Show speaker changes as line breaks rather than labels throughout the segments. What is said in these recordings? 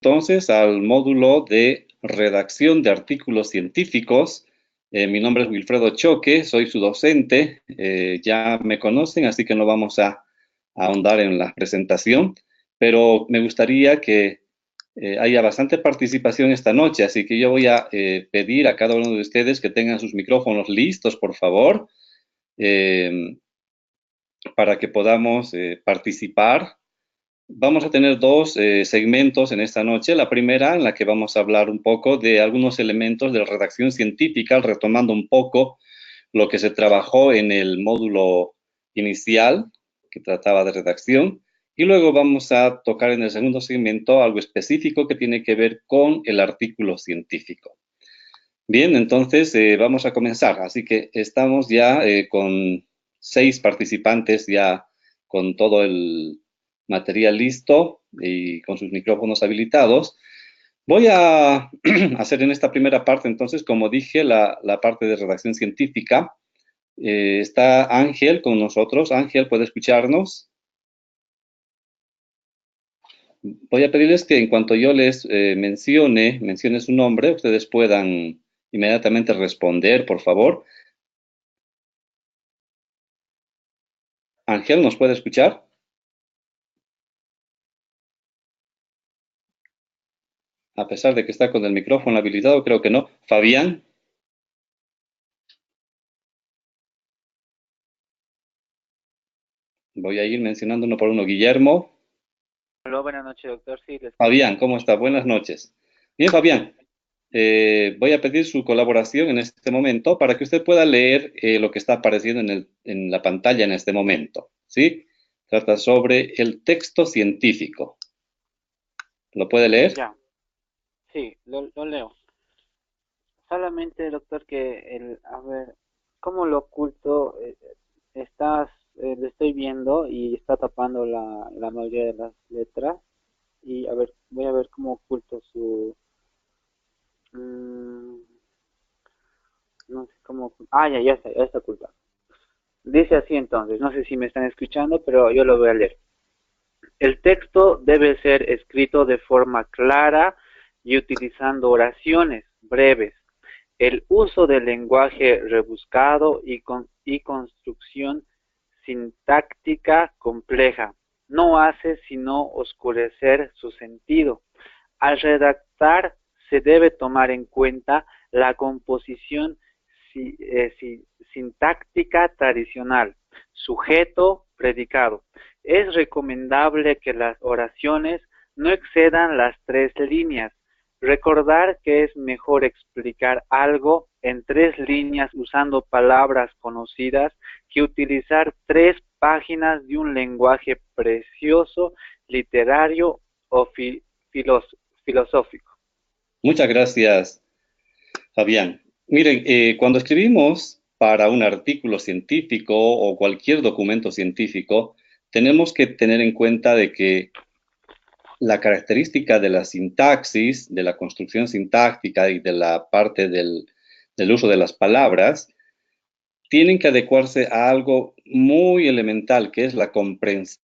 entonces al módulo de redacción de artículos científicos. Mi nombre es Wilfredo Choque, soy su docente. Ya me conocen, así que no vamos a ahondar en la presentación, pero me gustaría que haya bastante participación esta noche, así que yo voy a pedir a cada uno de ustedes que tengan sus micrófonos listos, por favor, para que podamos participar. Vamos a tener dos segmentos en esta noche. La primera, en la que vamos a hablar un poco de algunos elementos de la redacción científica, retomando un poco lo que se trabajó en el módulo inicial, que trataba de redacción. Y luego vamos a tocar en el segundo segmento algo específico que tiene que ver con el artículo científico. Bien, entonces vamos a comenzar. Así que estamos ya con 6 participantes, ya con todo el material listo y con sus micrófonos habilitados. Voy a hacer en esta primera parte, entonces, como dije, la parte de redacción científica. Está Ángel con nosotros. Ángel, ¿puede escucharnos? Voy a pedirles que en cuanto yo les mencione su nombre, ustedes puedan inmediatamente responder, por favor. Ángel, ¿nos puede escuchar? A pesar de que está con el micrófono habilitado, creo que no. Fabián. Voy a ir mencionando uno por uno. Guillermo.
Hola, buenas noches, doctor. Sí, les escucho.
Fabián, ¿cómo está? Buenas noches. Bien, Fabián, voy a pedir su colaboración en este momento para que usted pueda leer lo que está apareciendo en la pantalla en este momento, ¿sí? Trata sobre el texto científico. ¿Lo puede leer?
Ya, sí, lo leo. Solamente, doctor, a ver, ¿cómo lo oculto? Le estoy viendo y está tapando la mayoría de las letras. Y a ver, voy a ver cómo oculto mm, no sé cómo. Ya está ocultado. Dice así entonces, no sé si me están escuchando, pero yo lo voy a leer. El texto debe ser escrito de forma clara y utilizando oraciones breves. El uso del lenguaje rebuscado y construcción sintáctica compleja no hace sino oscurecer su sentido. Al redactar se debe tomar en cuenta la composición sintáctica tradicional, sujeto, predicado. Es recomendable que las oraciones no excedan las 3 líneas. Recordar que es mejor explicar algo en 3 líneas usando palabras conocidas que utilizar 3 páginas de un lenguaje precioso, literario o filosófico.
Muchas gracias, Fabián. Miren, cuando escribimos para un artículo científico o cualquier documento científico, tenemos que tener en cuenta de que la característica de la sintaxis, de la construcción sintáctica y de la parte del uso de las palabras, tienen que adecuarse a algo muy elemental, que es la comprensión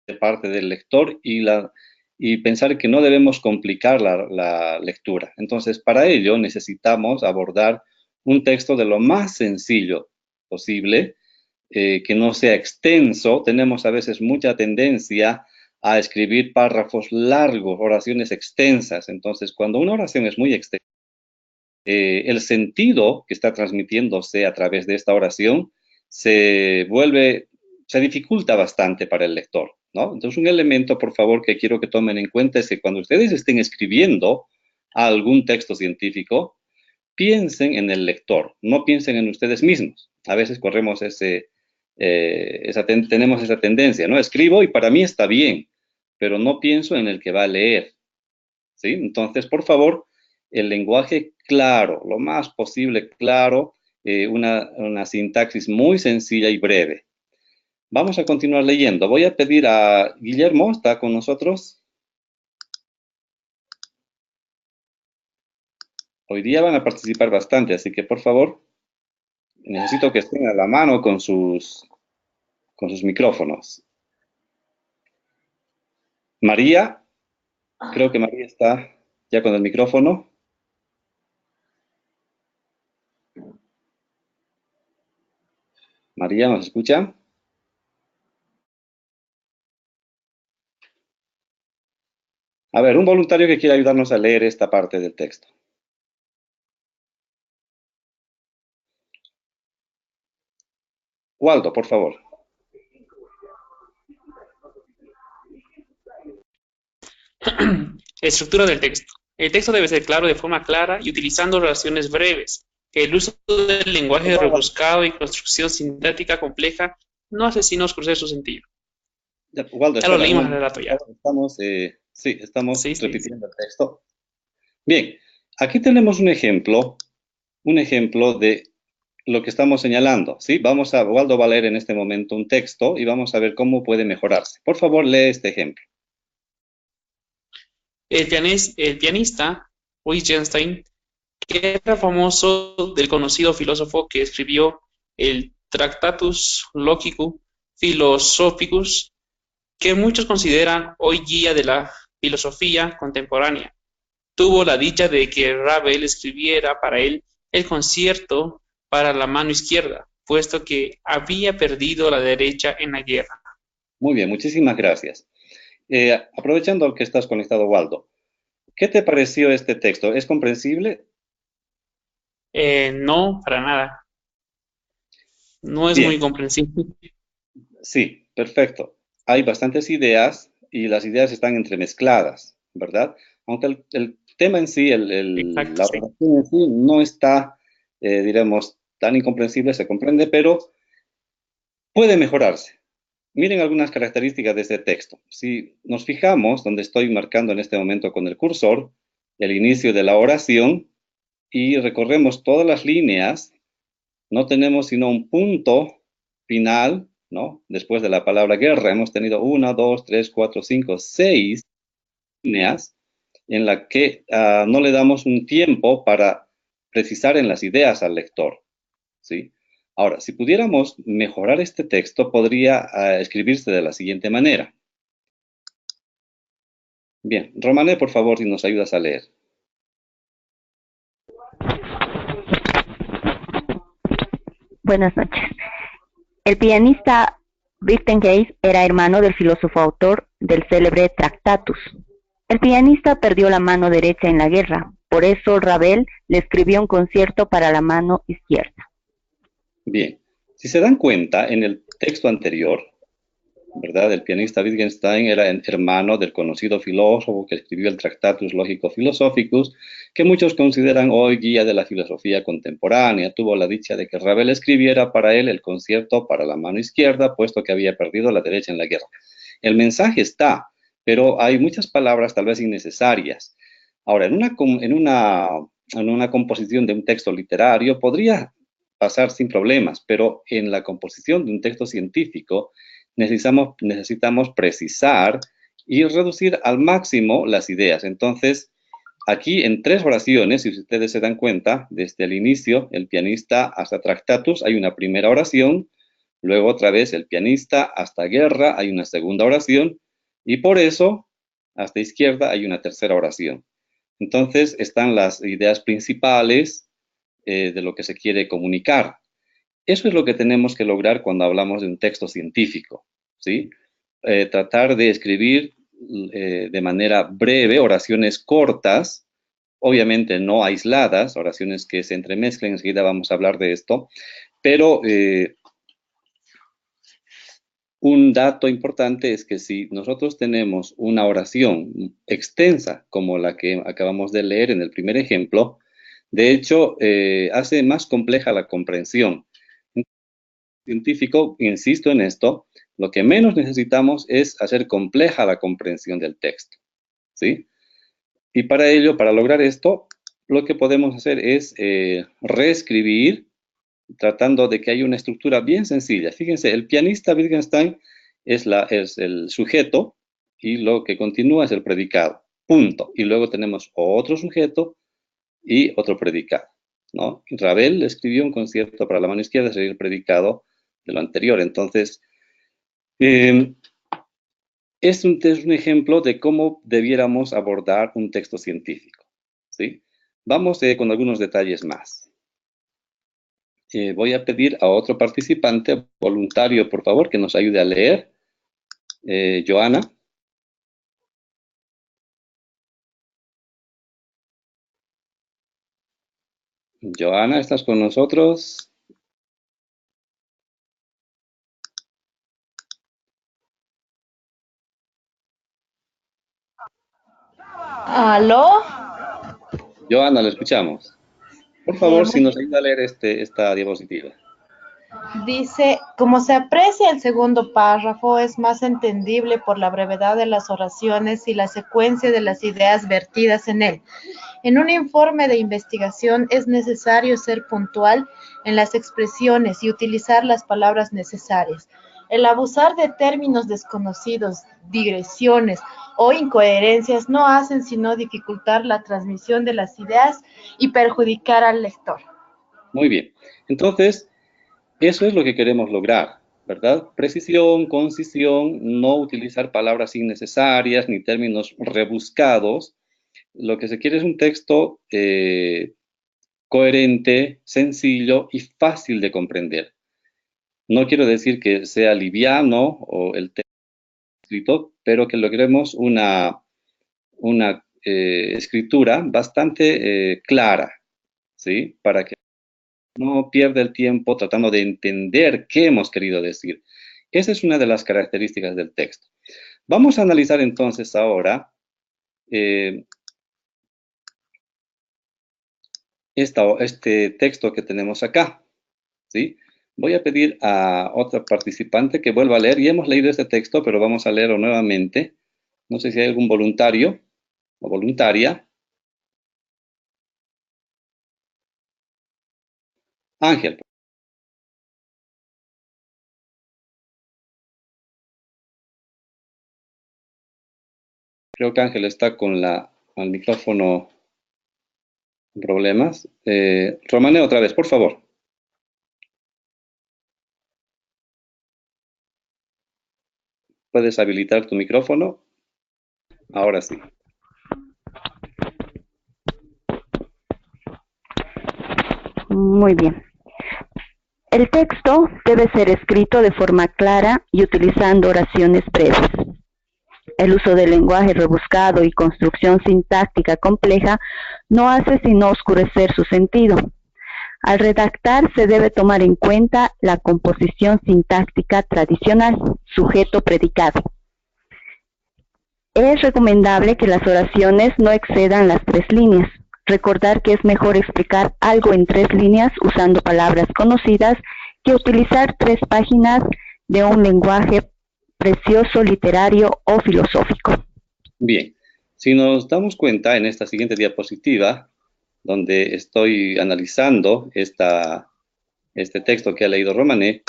de parte del lector y pensar que no debemos complicar la lectura. Entonces, para ello necesitamos abordar un texto de lo más sencillo posible, que no sea extenso. Tenemos a veces mucha tendencia a escribir párrafos largos, oraciones extensas. Entonces, cuando una oración es muy extensa, el sentido que está transmitiéndose a través de esta oración se dificulta bastante para el lector, ¿no? Entonces, un elemento, por favor, que quiero que tomen en cuenta es que cuando ustedes estén escribiendo algún texto científico, piensen en el lector, no piensen en ustedes mismos. A veces corremos tenemos esa tendencia, ¿no? Escribo y para mí está bien, pero no pienso en el que va a leer, ¿sí? Entonces, por favor, el lenguaje claro, lo más posible claro, una sintaxis muy sencilla y breve. Vamos a continuar leyendo. Voy a pedir a Guillermo, ¿está con nosotros? Hoy día van a participar bastante, así que por favor, necesito que estén a la mano con sus micrófonos. María, Creo que María está ya con el micrófono. María, ¿nos escucha? A ver, un voluntario que quiera ayudarnos a leer esta parte del texto. Waldo, por favor.
Estructura del texto. El texto debe ser claro de forma clara y utilizando oraciones breves. El uso del lenguaje rebuscado y construcción sintáctica compleja no hace sino oscurecer su sentido.
Waldo,
Ya lo
espera un
leímos el
momento,
relato
por
ya.
favor. Sí, estamos
Sí, sí, sí.
repitiendo el texto. Bien, aquí tenemos un ejemplo de lo que estamos señalando, ¿sí? Waldo va a leer en este momento un texto y vamos a ver cómo puede mejorarse. Por favor, lee este ejemplo.
El pianista Wittgenstein, que era famoso del conocido filósofo que escribió el Tractatus Logico Philosophicus, que muchos consideran hoy guía de la filosofía contemporánea. Tuvo la dicha de que Ravel escribiera para él el concierto para la mano izquierda, puesto que había perdido la derecha en la guerra.
Muy bien, muchísimas gracias. Aprovechando que estás conectado, Waldo, ¿qué te pareció este texto? ¿Es comprensible?
No, para nada. No es muy
Bien,
comprensible.
sí, perfecto. Hay bastantes ideas y las ideas están entremezcladas, ¿verdad? Aunque el tema en sí,
Exacto,
la
sí.
redacción en sí no está, diremos, tan incomprensible, se comprende, pero puede mejorarse. Miren algunas características de este texto. Si nos fijamos, donde estoy marcando en este momento con el cursor, el inicio de la oración y recorremos todas las líneas, no tenemos sino un punto final, ¿no? Después de la palabra guerra, hemos tenido una, dos, tres, cuatro, cinco, seis líneas en la que no le damos un tiempo para precisar en las ideas al lector, ¿sí? Ahora, si pudiéramos mejorar este texto, podría escribirse de la siguiente manera. Bien, Romané, por favor, si nos ayudas a leer.
Buenas noches. El pianista Wittgenstein era hermano del filósofo autor del célebre Tractatus. El pianista perdió la mano derecha en la guerra, por eso Ravel le escribió un concierto para la mano izquierda.
Bien, si se dan cuenta, en el texto anterior, ¿verdad? El pianista Wittgenstein era hermano del conocido filósofo que escribió el Tractatus Logico Philosophicus, que muchos consideran hoy guía de la filosofía contemporánea. Tuvo la dicha de que Ravel escribiera para él el concierto para la mano izquierda, puesto que había perdido la derecha en la guerra. El mensaje está, pero hay muchas palabras tal vez innecesarias. Ahora, en una composición de un texto literario podría pasar sin problemas, pero en la composición de un texto científico necesitamos precisar y reducir al máximo las ideas. Entonces, aquí en tres oraciones, si ustedes se dan cuenta, desde el inicio, el pianista hasta Tractatus, hay una primera oración, luego otra vez el pianista hasta guerra, hay una segunda oración, y por eso, hasta izquierda, hay una tercera oración. Entonces, están las ideas principales de lo que se quiere comunicar. Eso es lo que tenemos que lograr cuando hablamos de un texto científico, ¿sí? Tratar de escribir de manera breve oraciones cortas, obviamente no aisladas, oraciones que se entremezclen, enseguida vamos a hablar de esto, pero un dato importante es que si nosotros tenemos una oración extensa como la que acabamos de leer en el primer ejemplo, de hecho hace más compleja la comprensión científico, insisto en esto, lo que menos necesitamos es hacer compleja la comprensión del texto, ¿sí? Y para ello, para lograr esto, lo que podemos hacer es reescribir tratando de que haya una estructura bien sencilla. Fíjense, el pianista Wittgenstein es el sujeto y lo que continúa es el predicado, punto. Y luego tenemos otro sujeto y otro predicado, ¿no? Ravel escribió un concierto para la mano izquierda, sería el predicado de lo anterior. Entonces, eh, Es un ejemplo de cómo debiéramos abordar un texto científico, ¿sí? Vamos con algunos detalles más. Voy a pedir a otro participante voluntario, por favor, que nos ayude a leer. Joana. Joana, ¿estás con nosotros?
¿Aló?
Joana, la escuchamos. Por favor, si nos ayuda a leer esta diapositiva.
Dice, como se aprecia, el segundo párrafo es más entendible por la brevedad de las oraciones y la secuencia de las ideas vertidas en él. En un informe de investigación es necesario ser puntual en las expresiones y utilizar las palabras necesarias. El abusar de términos desconocidos, digresiones o incoherencias no hacen sino dificultar la transmisión de las ideas y perjudicar al lector.
Muy bien. Entonces, eso es lo que queremos lograr, ¿verdad? Precisión, concisión, no utilizar palabras innecesarias ni términos rebuscados. Lo que se quiere es un texto coherente, sencillo y fácil de comprender. No quiero decir que sea liviano o el texto escrito, pero que logremos una escritura bastante clara, ¿sí? Para que no pierda el tiempo tratando de entender qué hemos querido decir. Esa es una de las características del texto. Vamos a analizar entonces ahora este texto que tenemos acá, ¿sí? Voy a pedir a otra participante que vuelva a leer. Ya hemos leído este texto, pero vamos a leerlo nuevamente. No sé si hay algún voluntario o voluntaria. Ángel. Creo que Ángel está con el micrófono con problemas. Romane, otra vez, por favor. ¿Puedes habilitar tu micrófono? Ahora sí.
Muy bien. El texto debe ser escrito de forma clara y utilizando oraciones breves. El uso del lenguaje rebuscado y construcción sintáctica compleja no hace sino oscurecer su sentido. Al redactar se debe tomar en cuenta la composición sintáctica tradicional, sujeto-predicado. Es recomendable que las oraciones no excedan las 3 líneas. Recordar que es mejor explicar algo en 3 líneas usando palabras conocidas que utilizar 3 páginas de un lenguaje precioso, literario o filosófico.
Bien, si nos damos cuenta en esta siguiente diapositiva, donde estoy analizando este texto que ha leído Romané,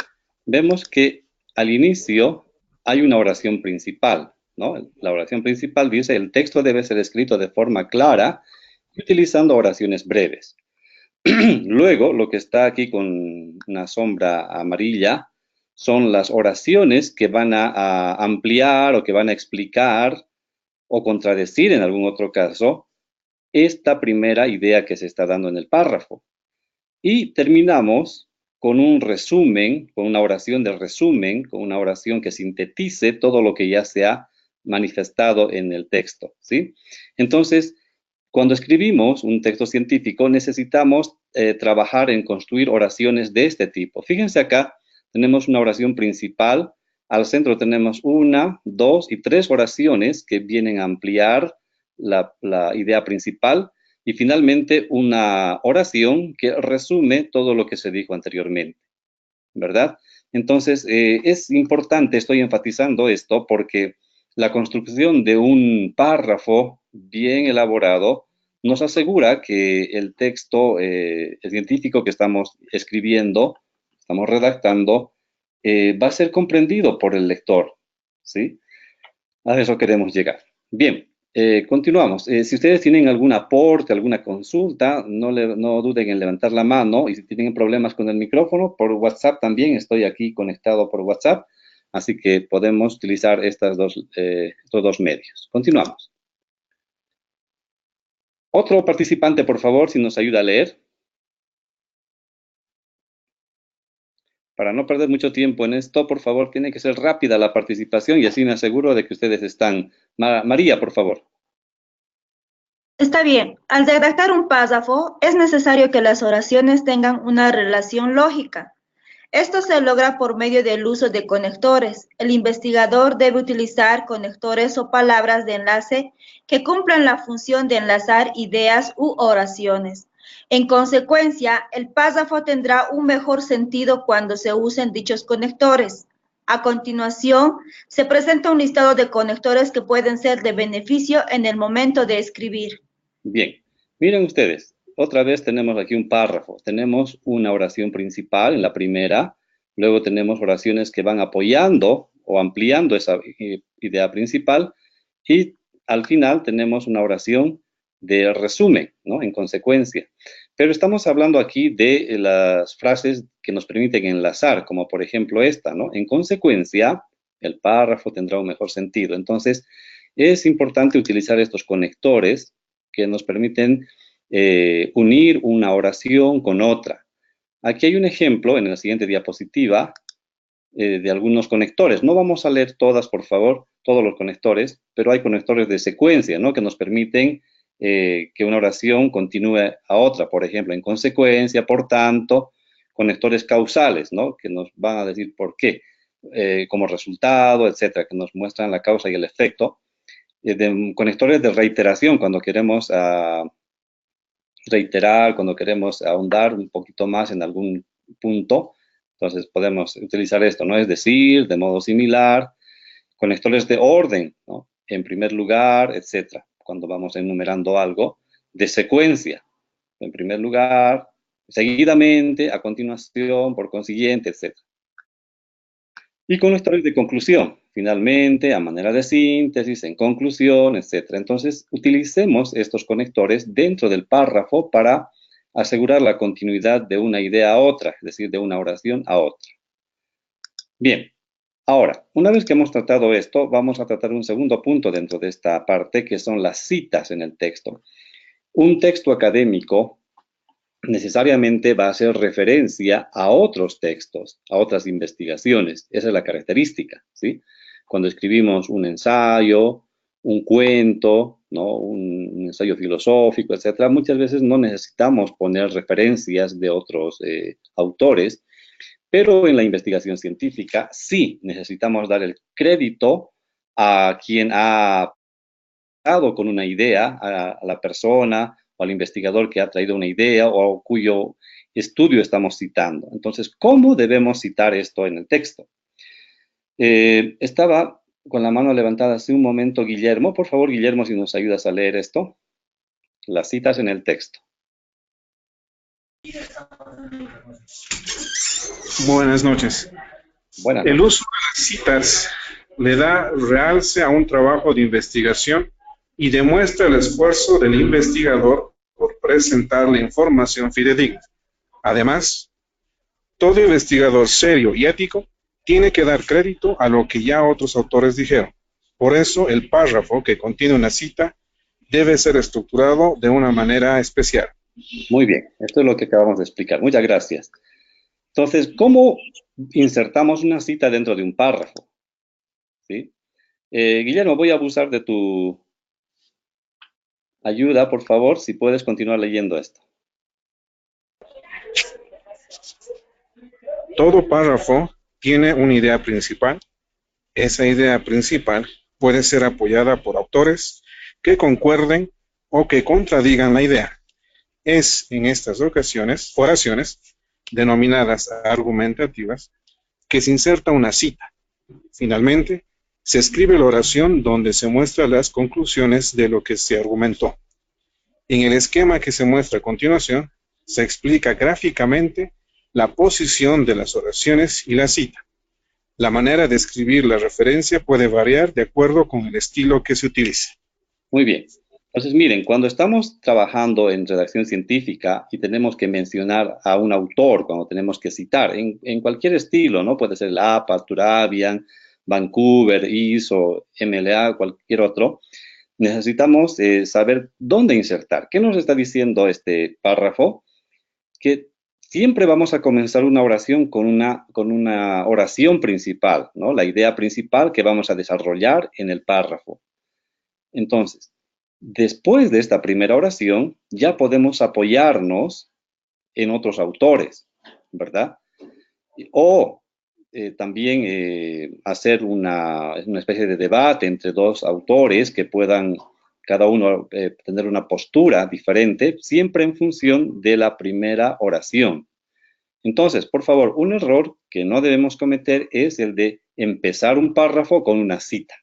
vemos que al inicio hay una oración principal, ¿no? La oración principal dice: el texto debe ser escrito de forma clara y utilizando oraciones breves. Luego, lo que está aquí con una sombra amarilla son las oraciones que van a ampliar o que van a explicar o contradecir en algún otro caso esta primera idea que se está dando en el párrafo. Y terminamos con un resumen, con una oración de resumen, con una oración que sintetice todo lo que ya se ha manifestado en el texto, ¿sí? Entonces, cuando escribimos un texto científico, necesitamos trabajar en construir oraciones de este tipo. Fíjense acá, tenemos una oración principal, al centro tenemos 1, 2 y 3 oraciones que vienen a ampliar la idea principal, y finalmente una oración que resume todo lo que se dijo anteriormente, ¿verdad? Entonces, es importante, estoy enfatizando esto, porque la construcción de un párrafo bien elaborado nos asegura que el texto científico que estamos escribiendo, estamos redactando, va a ser comprendido por el lector, ¿sí? A eso queremos llegar. Bien, continuamos. Si ustedes tienen algún aporte, alguna consulta, no duden en levantar la mano, y si tienen problemas con el micrófono, por WhatsApp también, estoy aquí conectado por WhatsApp, Así que podemos utilizar estos dos medios. Continuamos. Otro participante, por favor, si nos ayuda a leer. Para no perder mucho tiempo en esto, por favor, tiene que ser rápida la participación y así me aseguro de que ustedes están. María, por favor.
Está bien, al redactar un párrafo es necesario que las oraciones tengan una relación lógica. Esto se logra por medio del uso de conectores. El investigador debe utilizar conectores o palabras de enlace que cumplan la función de enlazar ideas u oraciones. En consecuencia, el párrafo tendrá un mejor sentido cuando se usen dichos conectores. A continuación, se presenta un listado de conectores que pueden ser de beneficio en el momento de escribir.
Bien, miren ustedes, otra vez tenemos aquí un párrafo. Tenemos una oración principal en la primera, luego tenemos oraciones que van apoyando o ampliando esa idea principal y al final tenemos una oración de resumen, ¿no? En consecuencia. Pero estamos hablando aquí de las frases que nos permiten enlazar, como por ejemplo esta, ¿no? En consecuencia, el párrafo tendrá un mejor sentido. Entonces, es importante utilizar estos conectores que nos permiten unir una oración con otra. Aquí hay un ejemplo en la siguiente diapositiva de algunos conectores. No vamos a leer todas, por favor, todos los conectores, pero hay conectores de secuencia, ¿no? Que nos permiten que una oración continúe a otra. Por ejemplo, en consecuencia, por tanto, conectores causales, ¿no? Que nos van a decir por qué, como resultado, etcétera, que nos muestran la causa y el efecto. De conectores de reiteración, cuando queremos reiterar, cuando queremos ahondar un poquito más en algún punto, entonces podemos utilizar esto, ¿no? Es decir, de modo similar, conectores de orden, ¿no? En primer lugar, etcétera, cuando vamos enumerando algo, de secuencia, en primer lugar, seguidamente, a continuación, por consiguiente, etcétera. Y conectores de conclusión, finalmente, a manera de síntesis, en conclusión, etc. Entonces, utilicemos estos conectores dentro del párrafo para asegurar la continuidad de una idea a otra, es decir, de una oración a otra. Bien, ahora, una vez que hemos tratado esto, vamos a tratar un segundo punto dentro de esta parte, que son las citas en el texto. Un texto académico necesariamente va a hacer referencia a otros textos, a otras investigaciones. Esa es la característica, ¿sí? Cuando escribimos un ensayo, un cuento, ¿no? Un ensayo filosófico, etcétera, muchas veces no necesitamos poner referencias de otros autores, pero en la investigación científica sí necesitamos dar el crédito a quien ha dado con una idea, a la persona o al investigador que ha traído una idea o cuyo estudio estamos citando. Entonces, ¿cómo debemos citar esto en el texto? Estaba con la mano levantada hace un momento Guillermo. Por favor, Guillermo, si nos ayudas a leer esto. Las citas en el texto.
Buenas noches.
Buenas noches.
El uso de las citas le da realce a un trabajo de investigación y demuestra el esfuerzo del investigador por presentar la información fidedigna. Además, todo investigador serio y ético tiene que dar crédito a lo que ya otros autores dijeron. Por eso, el párrafo que contiene una cita debe ser estructurado de una manera especial.
Muy bien, esto es lo que acabamos de explicar. Muchas gracias. Entonces, ¿cómo insertamos una cita dentro de un párrafo? ¿Sí? Guillermo, voy a abusar de tu ayuda, por favor, si puedes continuar leyendo esto.
Todo párrafo tiene una idea principal. Esa idea principal puede ser apoyada por autores que concuerden o que contradigan la idea. Es en estas ocasiones, oraciones, denominadas argumentativas, que se inserta una cita. Finalmente, se escribe la oración donde se muestran las conclusiones de lo que se argumentó. En el esquema que se muestra a continuación, se explica gráficamente la posición de las oraciones y la cita. La manera de escribir la referencia puede variar de acuerdo con el estilo que se utilice.
Muy bien. Entonces, miren, cuando estamos trabajando en redacción científica y tenemos que mencionar a un autor, cuando tenemos que citar, en cualquier estilo, ¿no? Puede ser el APA, Turabian, Vancouver, ISO, MLA, cualquier otro, necesitamos saber dónde insertar. ¿Qué nos está diciendo este párrafo? Que siempre vamos a comenzar una oración con una oración principal, ¿no? La idea principal que vamos a desarrollar en el párrafo. Entonces, después de esta primera oración, ya podemos apoyarnos en otros autores, ¿verdad? O también hacer una especie de debate entre dos autores que puedan cada uno tener una postura diferente, siempre en función de la primera oración. Entonces, por favor, un error que no debemos cometer es el de empezar un párrafo con una cita.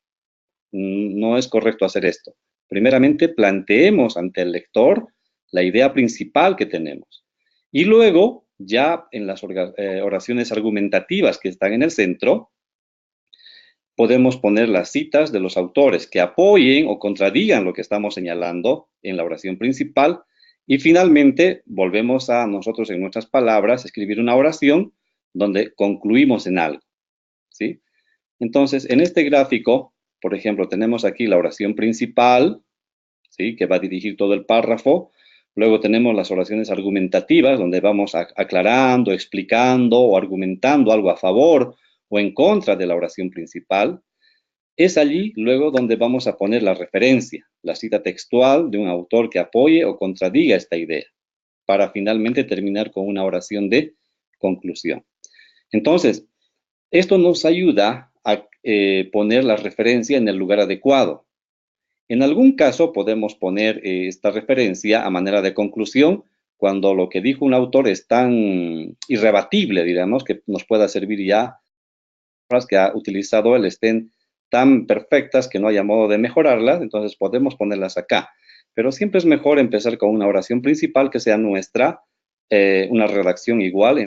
No es correcto hacer esto. Primeramente, planteemos ante el lector la idea principal que tenemos. Y luego, ya en las oraciones argumentativas que están en el centro, podemos poner las citas de los autores que apoyen o contradigan lo que estamos señalando en la oración principal. Y finalmente, volvemos a nosotros en nuestras palabras, escribir una oración donde concluimos en algo, ¿sí? Entonces, en este gráfico, por ejemplo, tenemos aquí la oración principal, ¿sí? Que va a dirigir todo el párrafo. Luego tenemos las oraciones argumentativas, donde vamos aclarando, explicando o argumentando algo a favor o en contra de la oración principal. Es allí luego donde vamos a poner la referencia, la cita textual de un autor que apoye o contradiga esta idea, para finalmente terminar con una oración de conclusión. Entonces, esto nos ayuda a poner la referencia en el lugar adecuado. En algún caso podemos poner esta referencia a manera de conclusión cuando lo que dijo un autor es tan irrebatible, digamos, que nos pueda servir ya las que ha utilizado él estén tan perfectas que no haya modo de mejorarlas, entonces podemos ponerlas acá. Pero siempre es mejor empezar con una oración principal que sea nuestra, una redacción igual, en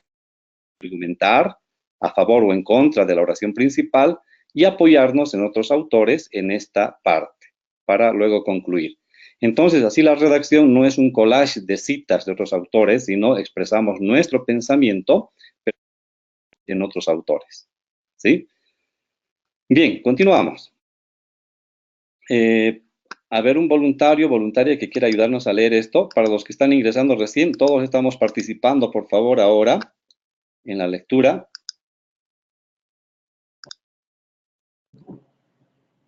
argumentar a favor o en contra de la oración principal y apoyarnos en otros autores en esta parte, para luego concluir. Entonces, así la redacción no es un collage de citas de otros autores, sino expresamos nuestro pensamiento en otros autores, ¿sí? Bien, continuamos. A ver, un voluntario, voluntaria que quiera ayudarnos a leer esto. Para los que están ingresando recién, todos estamos participando, por favor, ahora en la lectura.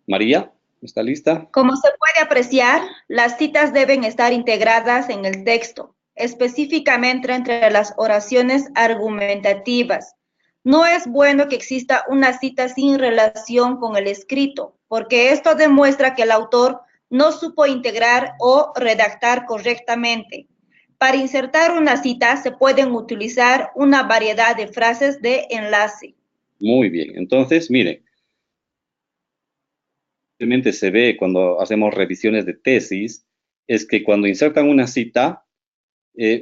María, ¿está lista?
Como se puede apreciar, las citas deben estar integradas en el texto, específicamente entre las oraciones argumentativas. No es bueno que exista una cita sin relación con el escrito, porque esto demuestra que el autor no supo integrar o redactar correctamente. Para insertar una cita se pueden utilizar una variedad de frases de enlace.
Muy bien, entonces, miren, realmente se ve cuando hacemos revisiones de tesis, es que cuando insertan una cita,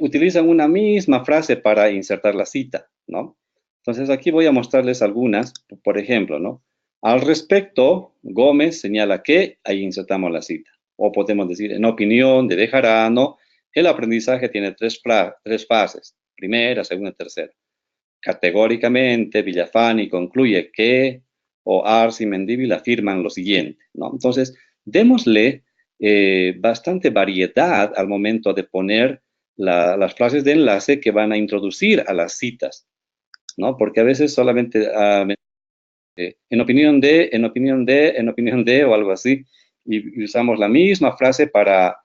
utilizan una misma frase para insertar la cita, ¿no? Entonces aquí voy a mostrarles algunas, por ejemplo, ¿no? Al respecto, Gómez señala que, ahí insertamos la cita. O podemos decir, en opinión de Bejarano, el aprendizaje tiene tres fases, primera, segunda, tercera. Categóricamente, Villafani concluye que, o Arce y Mendívil afirman lo siguiente, ¿no? Entonces, démosle bastante variedad al momento de poner las frases de enlace que van a introducir a las citas, ¿no? Porque a veces solamente en opinión de, en opinión de, en opinión de, o algo así, y usamos la misma frase para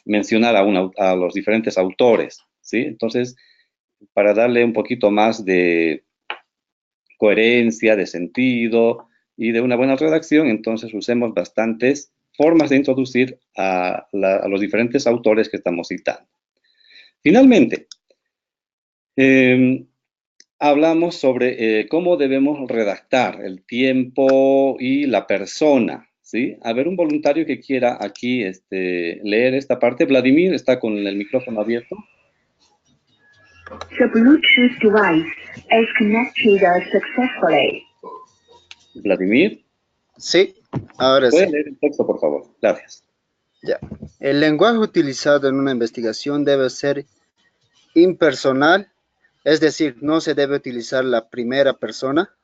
mencionar a los diferentes autores, ¿sí? Entonces, para darle un poquito más de coherencia, de sentido y de una buena redacción, entonces usemos bastantes formas de introducir a los diferentes autores que estamos citando. Finalmente, hablamos sobre cómo debemos redactar el tiempo y la persona, ¿sí? A ver, un voluntario que quiera aquí leer esta parte. Vladimir está con el micrófono abierto.
The Bluetooth device is connected successfully.
Vladimir.
Sí, ahora sí.
¿Puede leer el texto, por favor? Gracias.
Ya. El lenguaje utilizado en una investigación debe ser impersonal, es decir, no se debe utilizar la primera persona,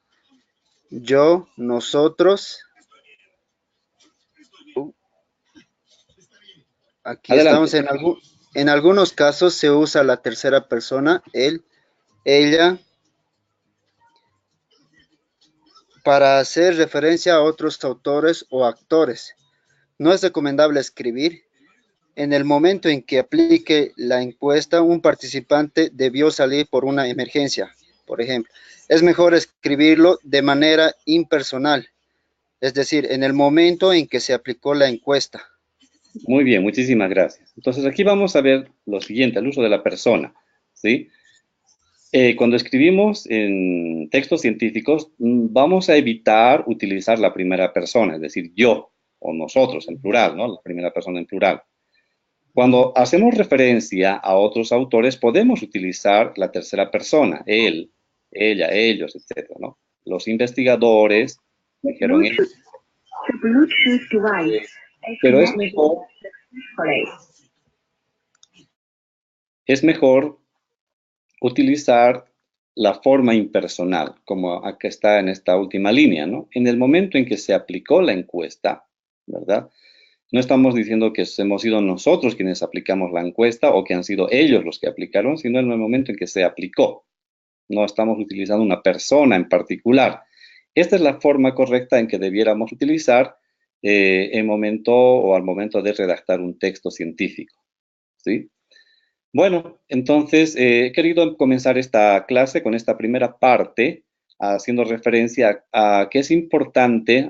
yo, nosotros. Aquí estamos
Adelante.
en algunos casos se usa la tercera persona, él, ella, para hacer referencia a otros autores o actores. No es recomendable escribir. En el momento en que aplique la encuesta, un participante debió salir por una emergencia, por ejemplo. Es mejor escribirlo de manera impersonal, es decir, en el momento en que se aplicó la encuesta.
Muy bien, muchísimas gracias. Entonces aquí vamos a ver lo siguiente, el uso de la persona, ¿sí? Cuando escribimos en textos científicos, vamos a evitar utilizar la primera persona, es decir, yo o nosotros en plural, ¿no? La primera persona en plural. Cuando hacemos referencia a otros autores, podemos utilizar la tercera persona, él, ella, ellos, etcétera, ¿no? Los investigadores dijeron esto.
The Bluetooth device is
Pero
connected successfully.
es mejor utilizar la forma impersonal, como acá está en esta última línea, ¿no? En el momento en que se aplicó la encuesta, ¿verdad? No estamos diciendo que hemos sido nosotros quienes aplicamos la encuesta o que han sido ellos los que aplicaron, sino en el momento en que se aplicó. No estamos utilizando una persona en particular. Esta es la forma correcta en que debiéramos utilizar en momento o al momento de redactar un texto científico, ¿sí? Bueno, entonces he querido comenzar esta clase con esta primera parte, haciendo referencia a que es importante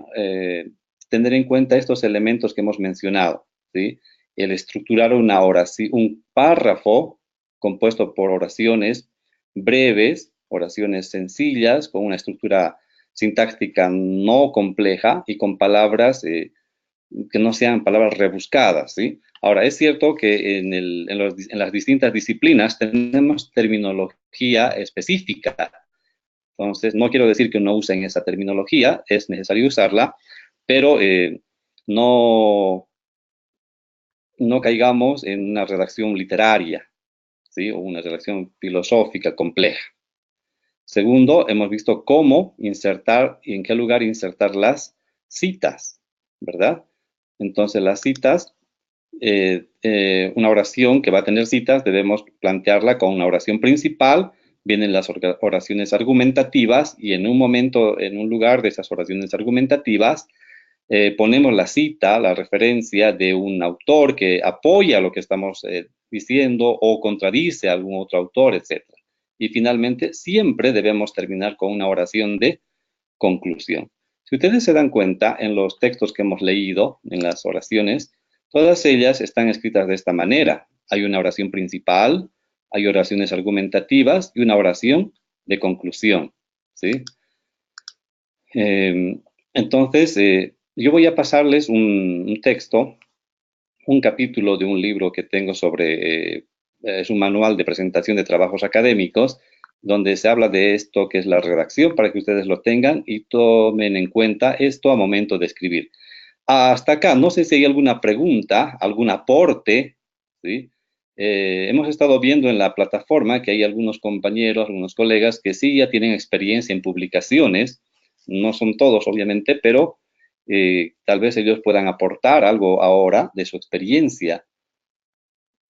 tener en cuenta estos elementos que hemos mencionado, ¿sí? El estructurar una oración, un párrafo compuesto por oraciones breves, oraciones sencillas, con una estructura sintáctica no compleja y con palabras que no sean palabras rebuscadas, ¿sí? Ahora, es cierto que en las distintas disciplinas tenemos terminología específica. Entonces, no quiero decir que no usen esa terminología, es necesario usarla, pero no, no caigamos en una redacción literaria, ¿sí? O una redacción filosófica compleja. Segundo, hemos visto cómo insertar y en qué lugar insertar las citas, ¿verdad? Entonces, las citas una oración que va a tener citas, debemos plantearla con una oración principal, vienen las oraciones argumentativas y en un momento, en un lugar de esas oraciones argumentativas, ponemos la cita, la referencia de un autor que apoya lo que estamos diciendo o contradice a algún otro autor, etc. Y finalmente, siempre debemos terminar con una oración de conclusión. Si ustedes se dan cuenta, en los textos que hemos leído, en las oraciones, todas ellas están escritas de esta manera. Hay una oración principal, hay oraciones argumentativas y una oración de conclusión, ¿sí? Entonces, yo voy a pasarles un texto, un capítulo de un libro que tengo sobre, es un manual de presentación de trabajos académicos, donde se habla de esto que es la redacción, para que ustedes lo tengan y tomen en cuenta esto a momento de escribir. Hasta acá, no sé si hay alguna pregunta, algún aporte, ¿sí? Hemos estado viendo en la plataforma que hay algunos compañeros, algunos colegas que sí ya tienen experiencia en publicaciones, no son todos obviamente, pero tal vez ellos puedan aportar algo ahora de su experiencia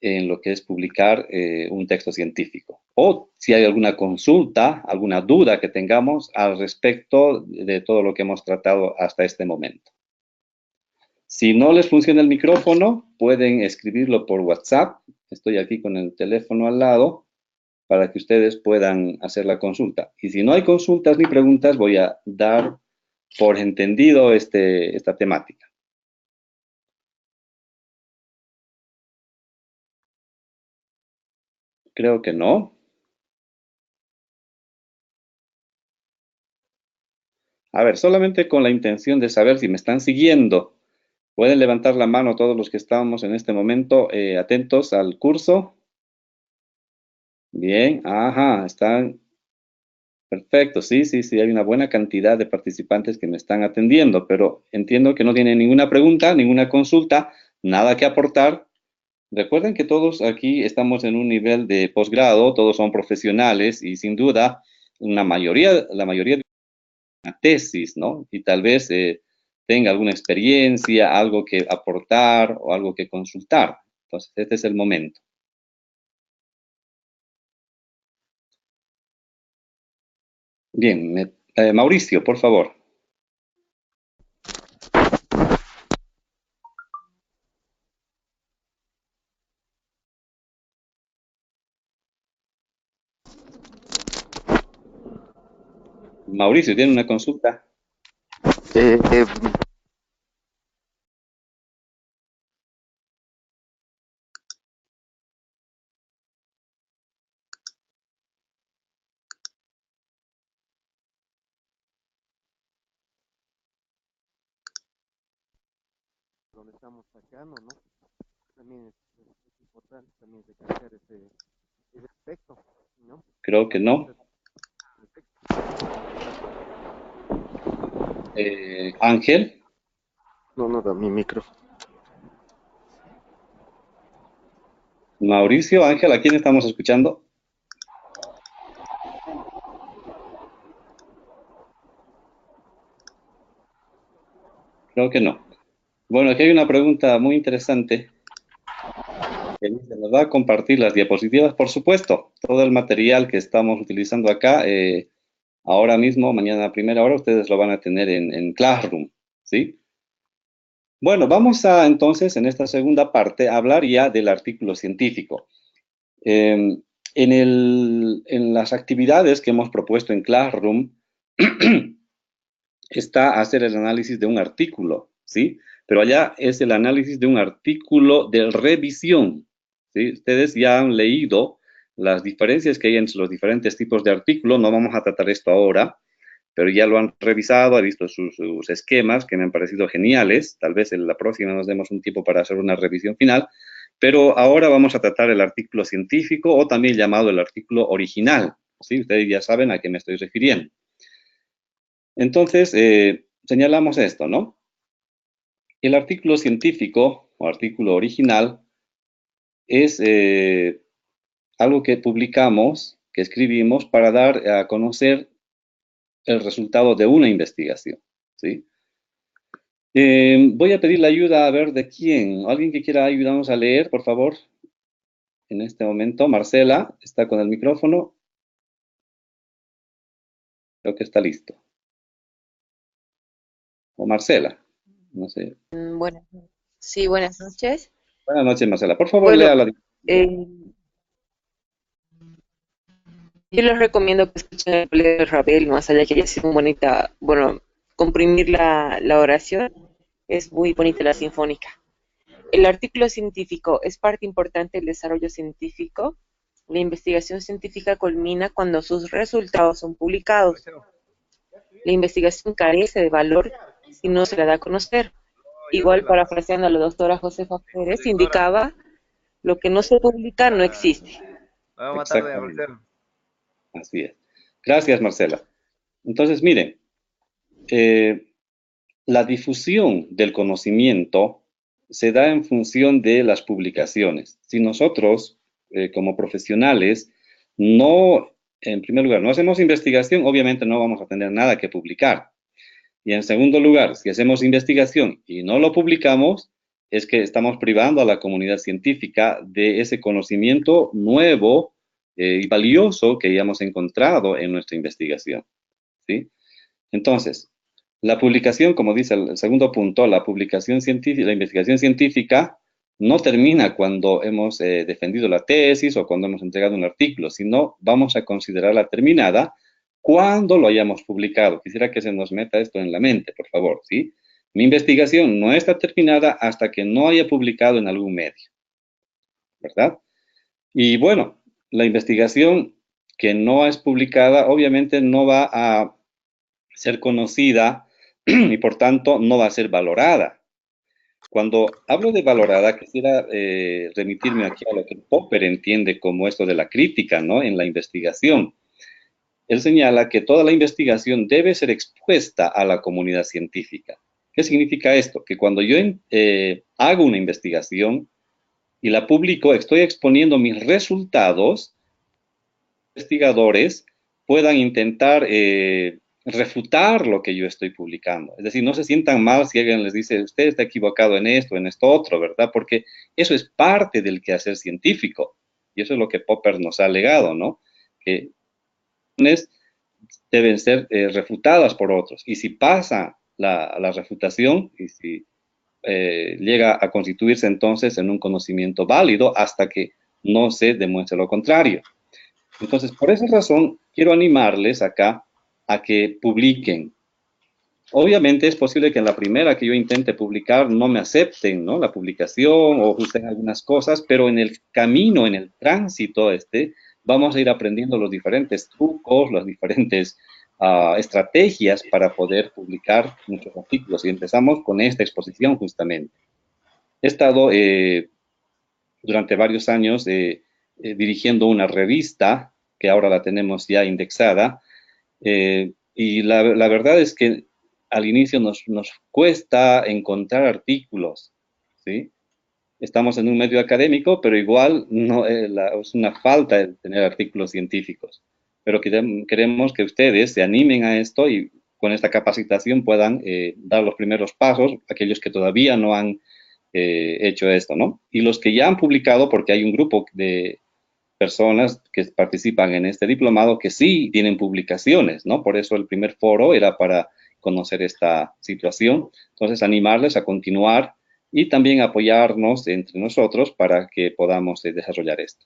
en lo que es publicar un texto científico. O si hay alguna consulta, alguna duda que tengamos al respecto de todo lo que hemos tratado hasta este momento. Si no les funciona el micrófono, pueden escribirlo por WhatsApp. Estoy aquí con el teléfono al lado para que ustedes puedan hacer la consulta. Y si no hay consultas ni preguntas, voy a dar por entendido esta temática. Creo que no. A ver, solamente con la intención de saber si me están siguiendo. Pueden levantar la mano todos los que estamos en este momento atentos al curso. Bien, ajá, están perfecto. Sí, sí, sí, hay una buena cantidad de participantes que me están atendiendo, pero entiendo que no tienen ninguna pregunta, ninguna consulta. nada que aportar. Recuerden que todos aquí estamos en un nivel de posgrado, todos son profesionales y sin duda la mayoría de una tesis, ¿no? Y tal vez tenga alguna experiencia, algo que aportar o algo que consultar. Entonces, este es el momento. Bien, Mauricio, por favor. Mauricio, ¿tiene una consulta?
Donde estamos sacando, ¿no? También es importante también recalcar ese aspecto, ¿no?
Creo que no. Ángel.
No da mi micro.
Mauricio, Ángel, ¿a quién estamos escuchando? Creo que no. Bueno, aquí hay una pregunta muy interesante. Que dice, ¿nos va a compartir las diapositivas? Por supuesto, todo el material que estamos utilizando acá, ahora mismo, mañana a primera hora, ustedes lo van a tener en Classroom, ¿sí? Bueno, vamos a entonces, en esta segunda parte, hablar ya del artículo científico. En las actividades que hemos propuesto en Classroom, está hacer el análisis de un artículo, ¿sí? Pero allá es el análisis de un artículo de revisión, ¿sí? Ustedes ya han leído las diferencias que hay entre los diferentes tipos de artículos, no vamos a tratar esto ahora, pero ya lo han revisado, han visto sus esquemas que me han parecido geniales, tal vez en la próxima nos demos un tiempo para hacer una revisión final, pero ahora vamos a tratar el artículo científico o también llamado el artículo original, ¿sí? Ustedes ya saben a qué me estoy refiriendo. Entonces, señalamos esto, ¿no? El artículo científico o artículo original es algo que publicamos, que escribimos para dar a conocer el resultado de una investigación, ¿sí? Voy a pedir la ayuda, a ver, ¿de quién? ¿Alguien que quiera ayudarnos a leer, por favor? En este momento, Marcela, está con el micrófono. Creo que está listo. O Marcela, no sé.
Buenas, sí, buenas noches.
Buenas noches, Marcela. Por favor,
Bueno,
lea la...
yo les recomiendo que escuchen el colegio de Ravel, más allá que haya sido muy bonita, bueno, comprimir la oración, es muy bonita la sinfónica. El artículo científico es parte importante del desarrollo científico. La investigación científica culmina cuando sus resultados son publicados. La investigación carece de valor si no se la da a conocer. Igual, parafraseando a la doctora Josefa Pérez, indicaba, lo que no se publica no existe.
Exactamente. Así es. Gracias, Marcela. Entonces, miren, la difusión del conocimiento se da en función de las publicaciones. Si nosotros, como profesionales, no, en primer lugar, no hacemos investigación, obviamente no vamos a tener nada que publicar. Y en segundo lugar, si hacemos investigación y no lo publicamos, es que estamos privando a la comunidad científica de ese conocimiento nuevo y valioso que hayamos encontrado en nuestra investigación, ¿sí? Entonces, la publicación, como dice el segundo punto, la publicación científica, la investigación científica no termina cuando hemos defendido la tesis o cuando hemos entregado un artículo, sino vamos a considerarla terminada cuando lo hayamos publicado. Quisiera que se nos meta esto en la mente, por favor, ¿sí? Mi investigación no está terminada hasta que no haya publicado en algún medio, ¿verdad? Y bueno, la investigación que no es publicada obviamente no va a ser conocida y por tanto no va a ser valorada. Cuando hablo de valorada, quisiera remitirme aquí a lo que Popper entiende como esto de la crítica, ¿no? En la investigación. Él señala que toda la investigación debe ser expuesta a la comunidad científica. ¿Qué significa esto? Que cuando yo hago una investigación y la publico, estoy exponiendo mis resultados, investigadores puedan intentar refutar lo que yo estoy publicando. Es decir, no se sientan mal si alguien les dice, usted está equivocado en esto otro, ¿verdad? Porque eso es parte del quehacer científico. Y eso es lo que Popper nos ha legado, ¿no? Que deben ser refutadas por otros. Y si pasa la refutación, y si llega a constituirse entonces en un conocimiento válido hasta que no se demuestre lo contrario. Entonces, por esa razón, quiero animarles acá a que publiquen. Obviamente es posible que en la primera que yo intente publicar no me acepten, ¿no? La publicación o usen algunas cosas, pero en el camino, en el tránsito vamos a ir aprendiendo los diferentes trucos, las diferentes estrategias para poder publicar muchos artículos. Y empezamos con esta exposición justamente. He estado durante varios años dirigiendo una revista que ahora la tenemos ya indexada, y la verdad es que al inicio nos cuesta encontrar artículos, ¿sí? Estamos en un medio académico, pero igual no, es una falta de tener artículos científicos. Pero queremos que ustedes se animen a esto y con esta capacitación puedan dar los primeros pasos, aquellos que todavía no han hecho esto, ¿no? Y los que ya han publicado, porque hay un grupo de personas que participan en este diplomado que sí tienen publicaciones, ¿no? Por eso el primer foro era para conocer esta situación. Entonces, animarles a continuar y también apoyarnos entre nosotros para que podamos desarrollar esto.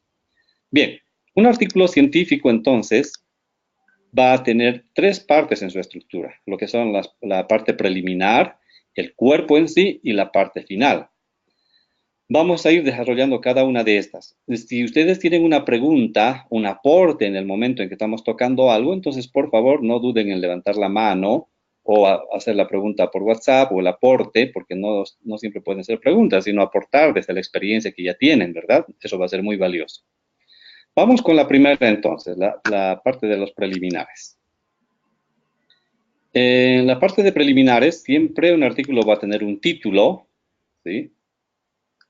Bien, un artículo científico, entonces, va a tener tres partes en su estructura, lo que son la parte preliminar, el cuerpo en sí y la parte final. Vamos a ir desarrollando cada una de estas. Si ustedes tienen una pregunta, un aporte en el momento en que estamos tocando algo, entonces por favor no duden en levantar la mano o hacer la pregunta por WhatsApp o el aporte, porque no siempre pueden ser preguntas, sino aportar desde la experiencia que ya tienen, ¿verdad? Eso va a ser muy valioso. Vamos con la primera entonces, la parte de los preliminares. En la parte de preliminares, siempre un artículo va a tener un título, ¿sí?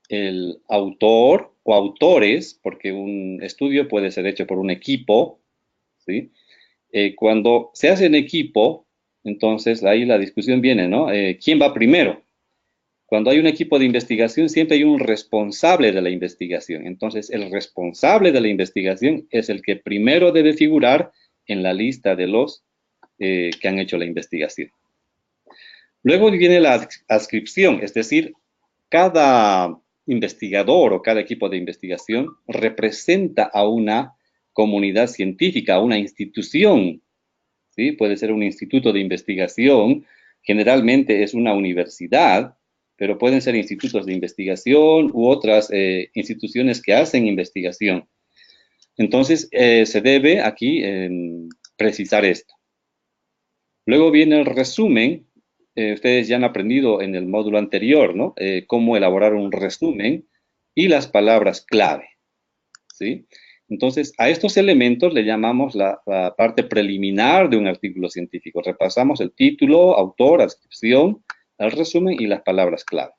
El autor o autores, porque un estudio puede ser hecho por un equipo, ¿sí? Cuando se hace en equipo, entonces ahí la discusión viene, ¿no? ¿Quién va primero? Cuando hay un equipo de investigación, siempre hay un responsable de la investigación. Entonces, el responsable de la investigación es el que primero debe figurar en la lista de los que han hecho la investigación. Luego viene la adscripción, es decir, cada investigador o cada equipo de investigación representa a una comunidad científica, a una institución, ¿sí? Puede ser un instituto de investigación, generalmente es una universidad, pero pueden ser institutos de investigación u otras instituciones que hacen investigación. Entonces, se debe aquí precisar esto. Luego viene el resumen. Ustedes ya han aprendido en el módulo anterior, ¿no? Cómo elaborar un resumen y las palabras clave, ¿sí? Entonces, a estos elementos le llamamos la parte preliminar de un artículo científico. Repasamos el título, autor, adscripción, el resumen y las palabras clave.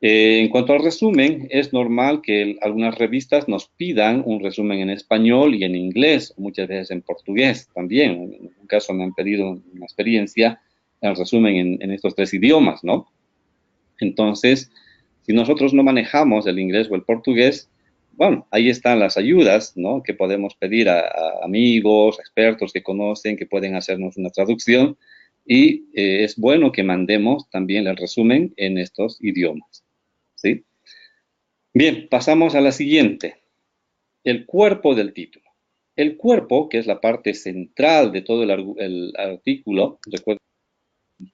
En cuanto al resumen, es normal que algunas revistas nos pidan un resumen en español y en inglés, muchas veces en portugués también. En un caso me han pedido una experiencia, el resumen en estos tres idiomas, ¿no? Entonces, si nosotros no manejamos el inglés o el portugués, bueno, ahí están las ayudas, ¿no? Que podemos pedir a amigos, expertos que conocen, que pueden hacernos una traducción, y es bueno que mandemos también el resumen en estos idiomas, ¿sí? Bien, pasamos a la siguiente, el cuerpo del título. El cuerpo, que es la parte central de todo el artículo, recuerden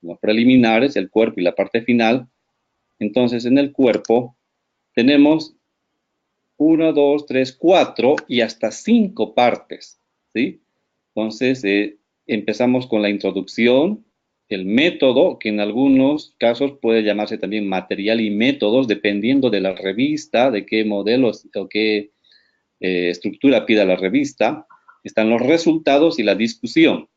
los preliminares, el cuerpo y la parte final. Entonces, en el cuerpo tenemos 1, 2, 3, 4 y hasta 5 partes, ¿sí? Entonces, empezamos con la introducción, el método, que en algunos casos puede llamarse también material y métodos, dependiendo de la revista, de qué modelos o qué estructura pida la revista. Están los resultados y la discusión.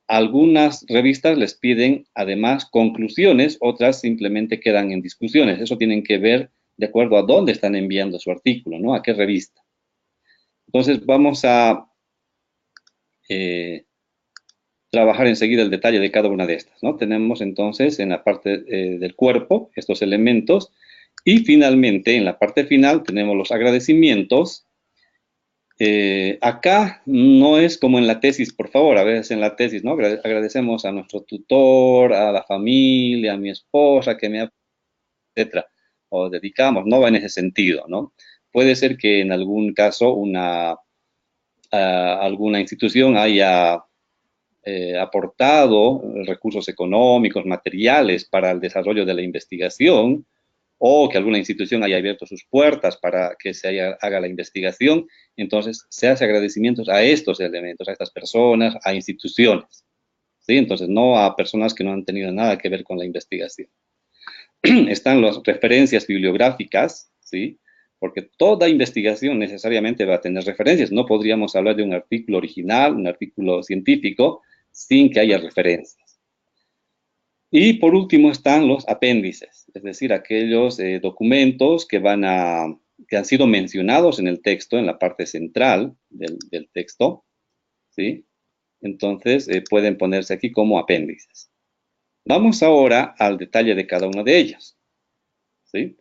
algunas revistas les piden además conclusiones, otras simplemente quedan en discusiones. Eso tienen que ver de acuerdo a dónde están enviando su artículo, ¿no? A qué revista. Entonces vamos a trabajar enseguida el detalle de cada una de estas, ¿no? Tenemos entonces en la parte del cuerpo estos elementos y finalmente en la parte final tenemos los agradecimientos. Acá no es como en la tesis, por favor, a veces en la tesis, ¿no? Agradecemos a nuestro tutor, a la familia, a mi esposa, que me ha, etcétera, o dedicamos, no va en ese sentido, ¿no? Puede ser que en algún caso alguna institución haya aportado recursos económicos, materiales para el desarrollo de la investigación, o que alguna institución haya abierto sus puertas para que se haga la investigación, entonces se hace agradecimientos a estos elementos, a estas personas, a instituciones, ¿sí? Entonces no a personas que no han tenido nada que ver con la investigación. Están las referencias bibliográficas, ¿sí? Porque toda investigación necesariamente va a tener referencias. No podríamos hablar de un artículo original, un artículo científico, sin que haya referencias. Y por último están los apéndices, es decir, aquellos documentos que han sido mencionados en el texto, en la parte central del texto, ¿sí? Entonces pueden ponerse aquí como apéndices. Vamos ahora al detalle de cada uno de ellos, ¿sí?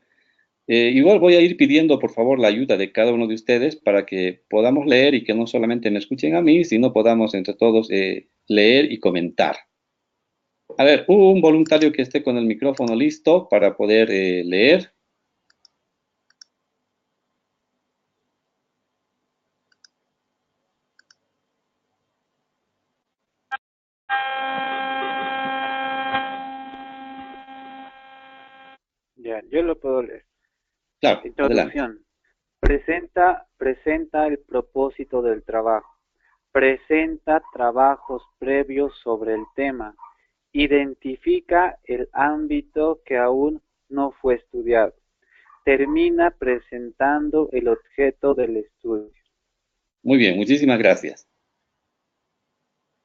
Igual voy a ir pidiendo, por favor, la ayuda de cada uno de ustedes para que podamos leer y que no solamente me escuchen a mí, sino podamos entre todos leer y comentar. A ver, un voluntario que esté con el micrófono listo para poder leer.
Ya, yo lo puedo leer.
Claro,
Introducción. Presenta el propósito del trabajo. Presenta trabajos previos sobre el tema. Identifica el ámbito que aún no fue estudiado. Termina presentando el objeto del estudio.
Muy bien, muchísimas gracias.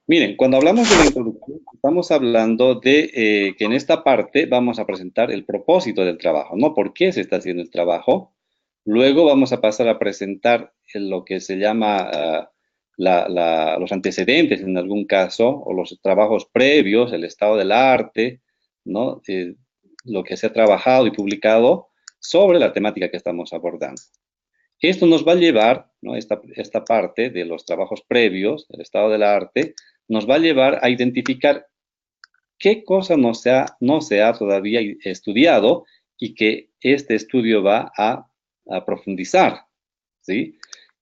Miren, cuando hablamos de la introducción, estamos hablando de que en esta parte vamos a presentar el propósito del trabajo, ¿no? ¿Por qué se está haciendo el trabajo? Luego vamos a pasar a presentar lo que se llama los antecedentes en algún caso, o los trabajos previos, el estado del arte, ¿no? Lo que se ha trabajado y publicado sobre la temática que estamos abordando. Esto nos va a llevar, ¿no? Esta parte de los trabajos previos, el estado del arte, nos va a llevar a identificar qué cosa no se ha todavía estudiado y que este estudio va a profundizar, ¿sí?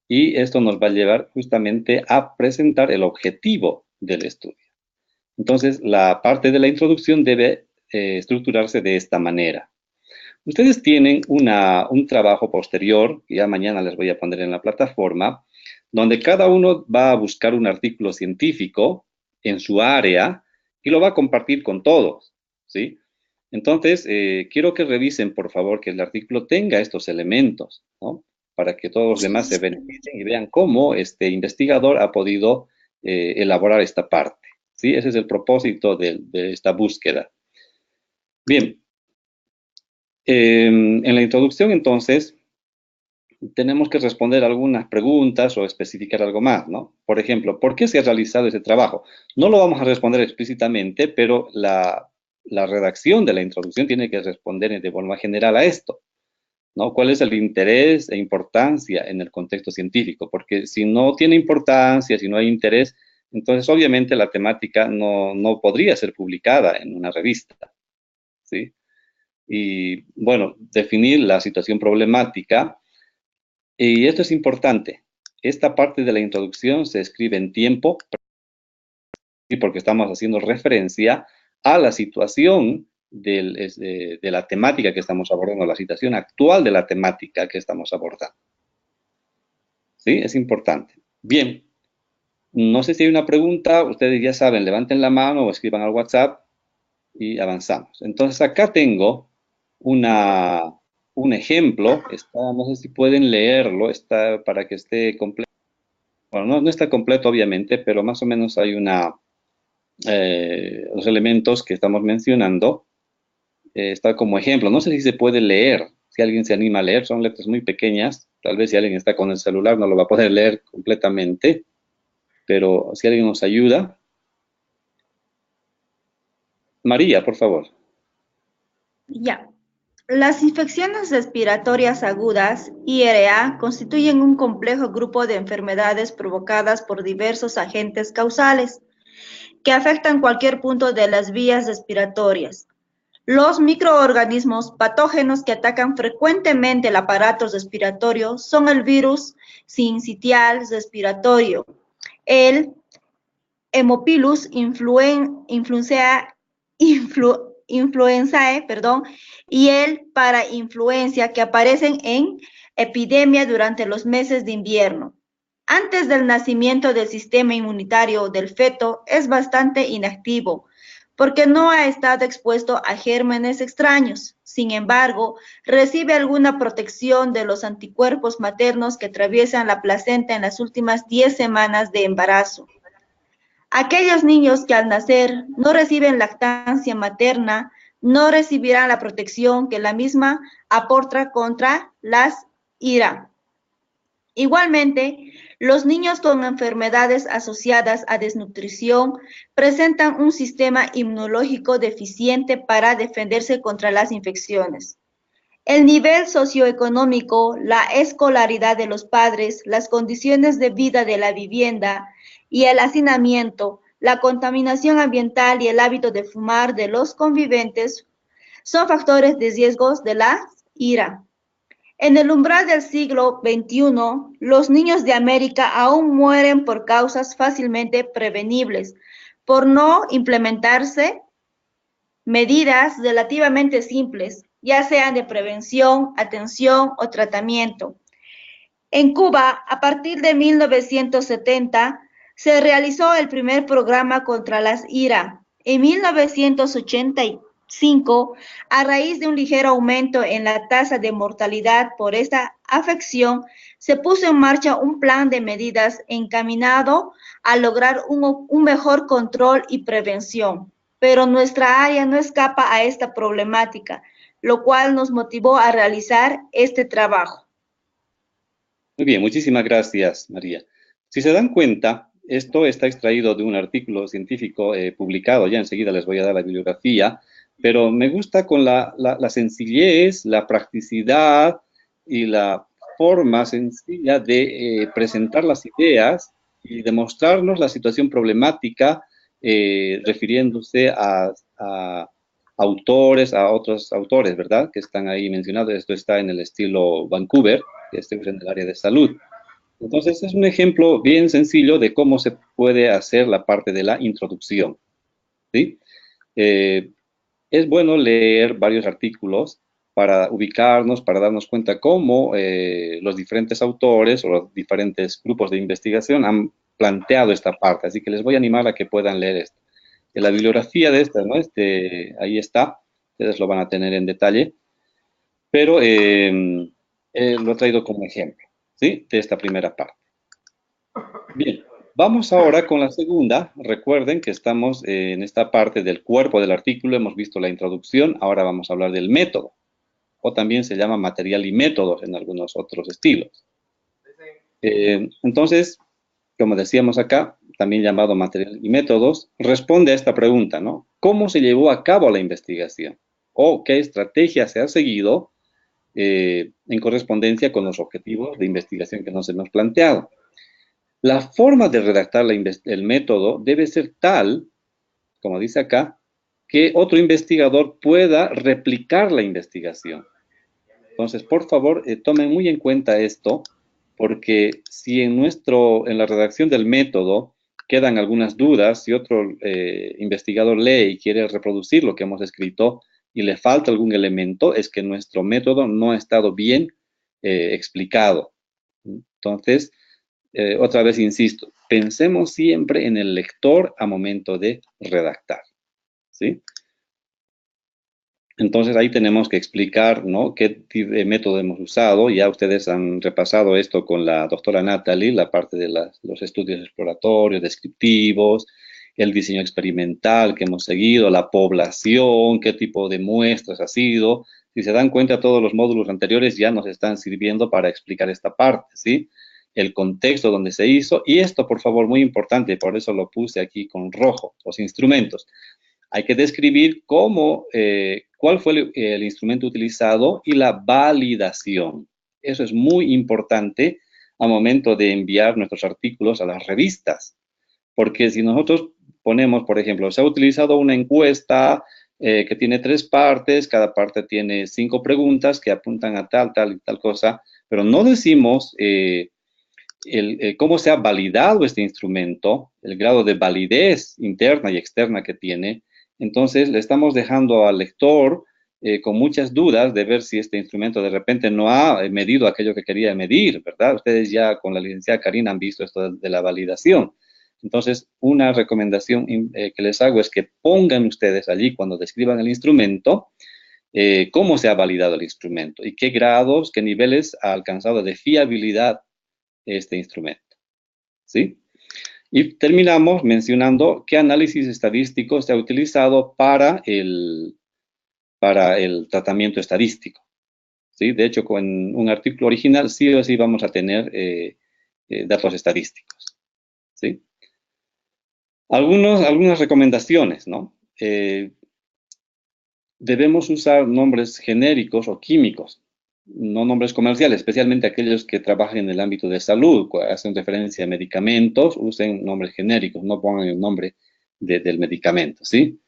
Y esto nos va a llevar justamente a presentar el objetivo del estudio. Entonces, la parte de la introducción debe estructurarse de esta manera. Ustedes tienen un trabajo posterior, que ya mañana les voy a poner en la plataforma, donde cada uno va a buscar un artículo científico en su área y lo va a compartir con todos, ¿sí? Entonces, quiero que revisen, por favor, que el artículo tenga estos elementos, ¿no? Para que todos los demás se beneficien y vean cómo este investigador ha podido elaborar esta parte, ¿sí? Ese es el propósito de esta búsqueda. Bien, en la introducción, entonces, tenemos que responder algunas preguntas o especificar algo más, ¿no? Por ejemplo, ¿por qué se ha realizado ese trabajo? No lo vamos a responder explícitamente, pero la redacción de la introducción tiene que responder de forma general a esto, ¿no? ¿Cuál es el interés e importancia en el contexto científico? Porque si no tiene importancia, si no hay interés, entonces obviamente la temática no podría ser publicada en una revista, ¿sí? Y bueno, definir la situación problemática. Y esto es importante. Esta parte de la introducción se escribe en tiempo, porque estamos haciendo referencia a la situación de la temática que estamos abordando, la situación actual de la temática que estamos abordando. ¿Sí? Es importante. Bien. No sé si hay una pregunta. Ustedes ya saben, levanten la mano o escriban al WhatsApp y avanzamos. Entonces, acá tengo un ejemplo, no sé si pueden leerlo, está para que esté completo. Bueno, no está completo obviamente, pero más o menos hay los elementos que estamos mencionando, está como ejemplo. No sé si se puede leer, si alguien se anima a leer, son letras muy pequeñas, tal vez si alguien está con el celular no lo va a poder leer completamente, pero si alguien nos ayuda. María, por favor.
Ya. Las infecciones respiratorias agudas, IRA, constituyen un complejo grupo de enfermedades provocadas por diversos agentes causales que afectan cualquier punto de las vías respiratorias. Los microorganismos patógenos que atacan frecuentemente el aparato respiratorio son el virus sincitial respiratorio, el Haemophilus influenzae, y el parainfluencia que aparecen en epidemia durante los meses de invierno. Antes del nacimiento del sistema inmunitario del feto es bastante inactivo porque no ha estado expuesto a gérmenes extraños. Sin embargo, recibe alguna protección de los anticuerpos maternos que atraviesan la placenta en las últimas 10 semanas de embarazo. Aquellos niños que al nacer no reciben lactancia materna no recibirán la protección que la misma aporta contra las IRA. Igualmente, los niños con enfermedades asociadas a desnutrición presentan un sistema inmunológico deficiente para defenderse contra las infecciones. El nivel socioeconómico, la escolaridad de los padres, las condiciones de vida de la vivienda y el hacinamiento, la contaminación ambiental y el hábito de fumar de los conviventes son factores de riesgos de la IRA. En el umbral del siglo XXI, los niños de América aún mueren por causas fácilmente prevenibles, por no implementarse medidas relativamente simples, ya sean de prevención, atención o tratamiento. En Cuba, a partir de 1970, se realizó el primer programa contra las IRA. En 1985, a raíz de un ligero aumento en la tasa de mortalidad por esta afección, se puso en marcha un plan de medidas encaminado a lograr un mejor control y prevención. Pero nuestra área no escapa a esta problemática, lo cual nos motivó a realizar este trabajo.
Muy bien, muchísimas gracias, María. Si se dan cuenta, esto está extraído de un artículo científico publicado, ya enseguida les voy a dar la bibliografía, pero me gusta con la sencillez, la practicidad y la forma sencilla de presentar las ideas y demostrarnos la situación problemática refiriéndose a autores, a otros autores, ¿verdad? Que están ahí mencionados. Esto está en el estilo Vancouver, que es en el área de salud. Entonces, es un ejemplo bien sencillo de cómo se puede hacer la parte de la introducción, ¿sí? Es bueno leer varios artículos para ubicarnos, para darnos cuenta cómo los diferentes autores o los diferentes grupos de investigación han planteado esta parte. Así que les voy a animar a que puedan leer esto. La bibliografía de esta, ¿no? Ahí está, ustedes lo van a tener en detalle, pero lo he traído como ejemplo, ¿sí? De esta primera parte. Bien, vamos ahora con la segunda. Recuerden que estamos en esta parte del cuerpo del artículo, hemos visto la introducción, ahora vamos a hablar del método, o también se llama material y métodos en algunos otros estilos. Entonces, como decíamos acá, también llamado material y métodos, responde a esta pregunta, ¿no? ¿Cómo se llevó a cabo la investigación? ¿O qué estrategia se ha seguido en correspondencia con los objetivos de investigación que nos hemos planteado? La forma de redactar el método debe ser tal, como dice acá, que otro investigador pueda replicar la investigación. Entonces, por favor, tomen muy en cuenta esto, porque si en la redacción del método quedan algunas dudas, si otro investigador lee y quiere reproducir lo que hemos escrito y le falta algún elemento, es que nuestro método no ha estado bien explicado. Entonces, otra vez insisto, pensemos siempre en el lector a momento de redactar, ¿sí? Entonces ahí tenemos que explicar, ¿no?, qué método hemos usado. Ya ustedes han repasado esto con la doctora Natalie, la parte de los estudios exploratorios, descriptivos, el diseño experimental que hemos seguido, la población, qué tipo de muestras ha sido. Si se dan cuenta, todos los módulos anteriores ya nos están sirviendo para explicar esta parte, ¿sí? El contexto donde se hizo, y esto, por favor, muy importante, por eso lo puse aquí con rojo, los instrumentos. Hay que describir cuál fue el instrumento utilizado y la validación. Eso es muy importante al momento de enviar nuestros artículos a las revistas, porque si nosotros ponemos, por ejemplo, se ha utilizado una encuesta que tiene 3 partes, cada parte tiene 5 preguntas que apuntan a tal y tal cosa, pero no decimos cómo se ha validado este instrumento, el grado de validez interna y externa que tiene. Entonces, le estamos dejando al lector con muchas dudas de ver si este instrumento de repente no ha medido aquello que quería medir, ¿verdad? Ustedes ya con la licenciada Karina han visto esto de la validación. Entonces, una recomendación que les hago es que pongan ustedes allí, cuando describan el instrumento, cómo se ha validado el instrumento y qué grados, qué niveles ha alcanzado de fiabilidad este instrumento, ¿sí? Y terminamos mencionando qué análisis estadístico se ha utilizado para el tratamiento estadístico, ¿sí? De hecho, con un artículo original sí o sí vamos a tener datos estadísticos, ¿sí? Algunas recomendaciones, ¿no? Debemos usar nombres genéricos o químicos, no nombres comerciales, especialmente aquellos que trabajan en el ámbito de salud, hacen referencia a medicamentos, usen nombres genéricos, no pongan el nombre del medicamento, ¿sí?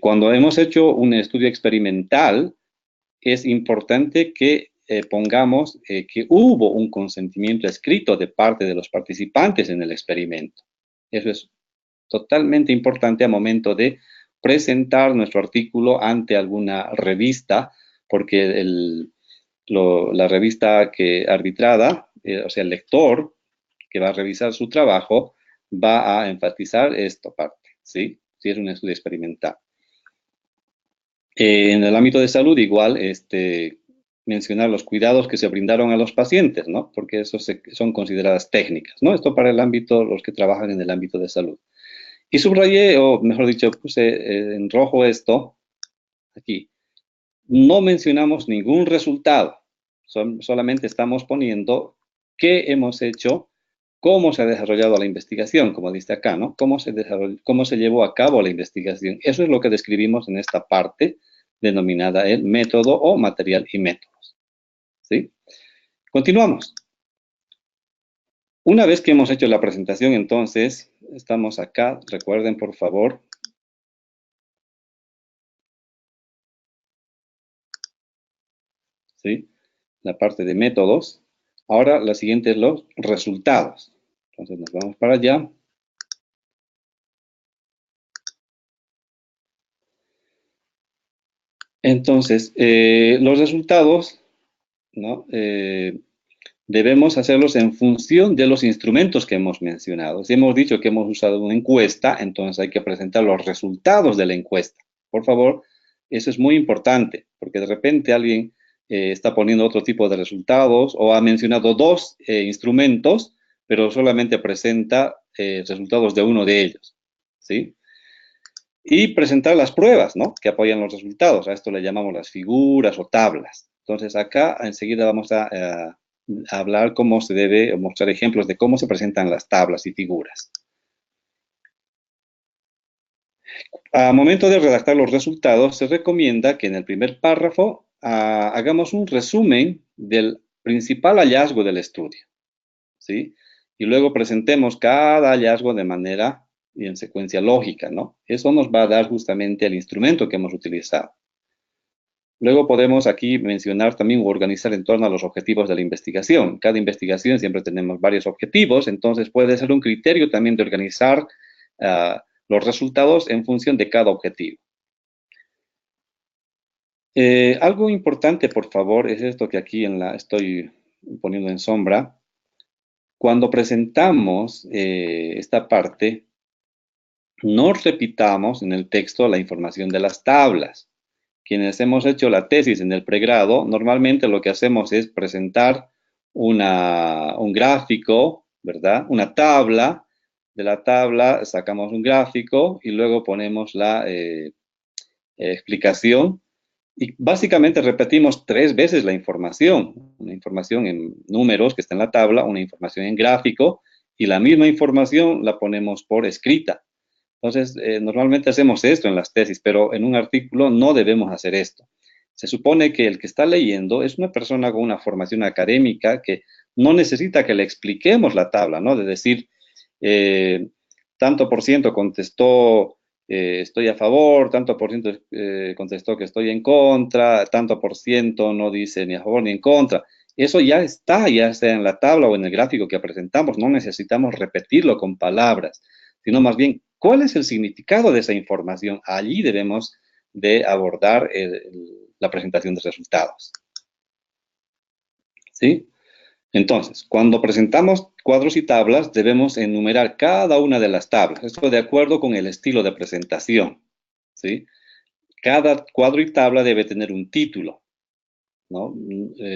Cuando hemos hecho un estudio experimental, es importante que pongamos que hubo un consentimiento escrito de parte de los participantes en el experimento. Eso es totalmente importante al momento de presentar nuestro artículo ante alguna revista, porque la revista arbitrada, o sea, el lector que va a revisar su trabajo, va a enfatizar esta parte, ¿sí? Si es un estudio experimental. En el ámbito de salud, igual, mencionar los cuidados que se brindaron a los pacientes, ¿no? Porque eso son consideradas técnicas, ¿no? Esto para el ámbito, los que trabajan en el ámbito de salud. Y subrayé, o mejor dicho, puse en rojo esto, aquí. No mencionamos ningún resultado, solamente estamos poniendo qué hemos hecho, cómo se ha desarrollado la investigación, como dice acá, ¿no? Cómo se llevó a cabo la investigación. Eso es lo que describimos en esta parte denominada el método o material y métodos, ¿sí? Continuamos. Una vez que hemos hecho la presentación, entonces, estamos acá, recuerden por favor. ¿Sí? La parte de métodos. Ahora la siguiente es los resultados. Entonces nos vamos para allá. Entonces, los resultados, ¿no? Debemos hacerlos en función de los instrumentos que hemos mencionado. Si hemos dicho que hemos usado una encuesta, entonces hay que presentar los resultados de la encuesta. Por favor, eso es muy importante, porque de repente alguien está poniendo otro tipo de resultados o ha mencionado 2 instrumentos, pero solamente presenta resultados de uno de ellos, ¿sí? Y presentar las pruebas, ¿no? Que apoyan los resultados. A esto le llamamos las figuras o tablas. Entonces acá enseguida vamos a hablar cómo se debe, o mostrar ejemplos de cómo se presentan las tablas y figuras. A momento de redactar los resultados, se recomienda que en el primer párrafo hagamos un resumen del principal hallazgo del estudio, ¿sí? Y luego presentemos cada hallazgo de manera y en secuencia lógica, ¿no? Eso nos va a dar justamente el instrumento que hemos utilizado. Luego podemos aquí mencionar también o organizar en torno a los objetivos de la investigación. Cada investigación siempre tenemos varios objetivos, entonces puede ser un criterio también de organizar los resultados en función de cada objetivo. Algo importante, por favor, es esto que aquí estoy poniendo en sombra. Cuando presentamos esta parte, no repitamos en el texto la información de las tablas. Quienes hemos hecho la tesis en el pregrado, normalmente lo que hacemos es presentar un gráfico, ¿verdad? Una tabla de la tabla sacamos un gráfico y luego ponemos la explicación. Y básicamente repetimos 3 veces la información. Una información en números que está en la tabla, una información en gráfico y la misma información la ponemos por escrita. Entonces, normalmente hacemos esto en las tesis, pero en un artículo no debemos hacer esto. Se supone que el que está leyendo es una persona con una formación académica que no necesita que le expliquemos la tabla, ¿no? De decir, tanto por ciento contestó estoy a favor, tanto por ciento contestó que estoy en contra, tanto por ciento no dice ni a favor ni en contra. Eso ya está, ya sea en la tabla o en el gráfico que presentamos, no necesitamos repetirlo con palabras, sino más bien, ¿cuál es el significado de esa información? Allí debemos de abordar la presentación de resultados. ¿Sí? Entonces, cuando presentamos cuadros y tablas, debemos enumerar cada una de las tablas. Esto de acuerdo con el estilo de presentación. ¿Sí? Cada cuadro y tabla debe tener un título, ¿no?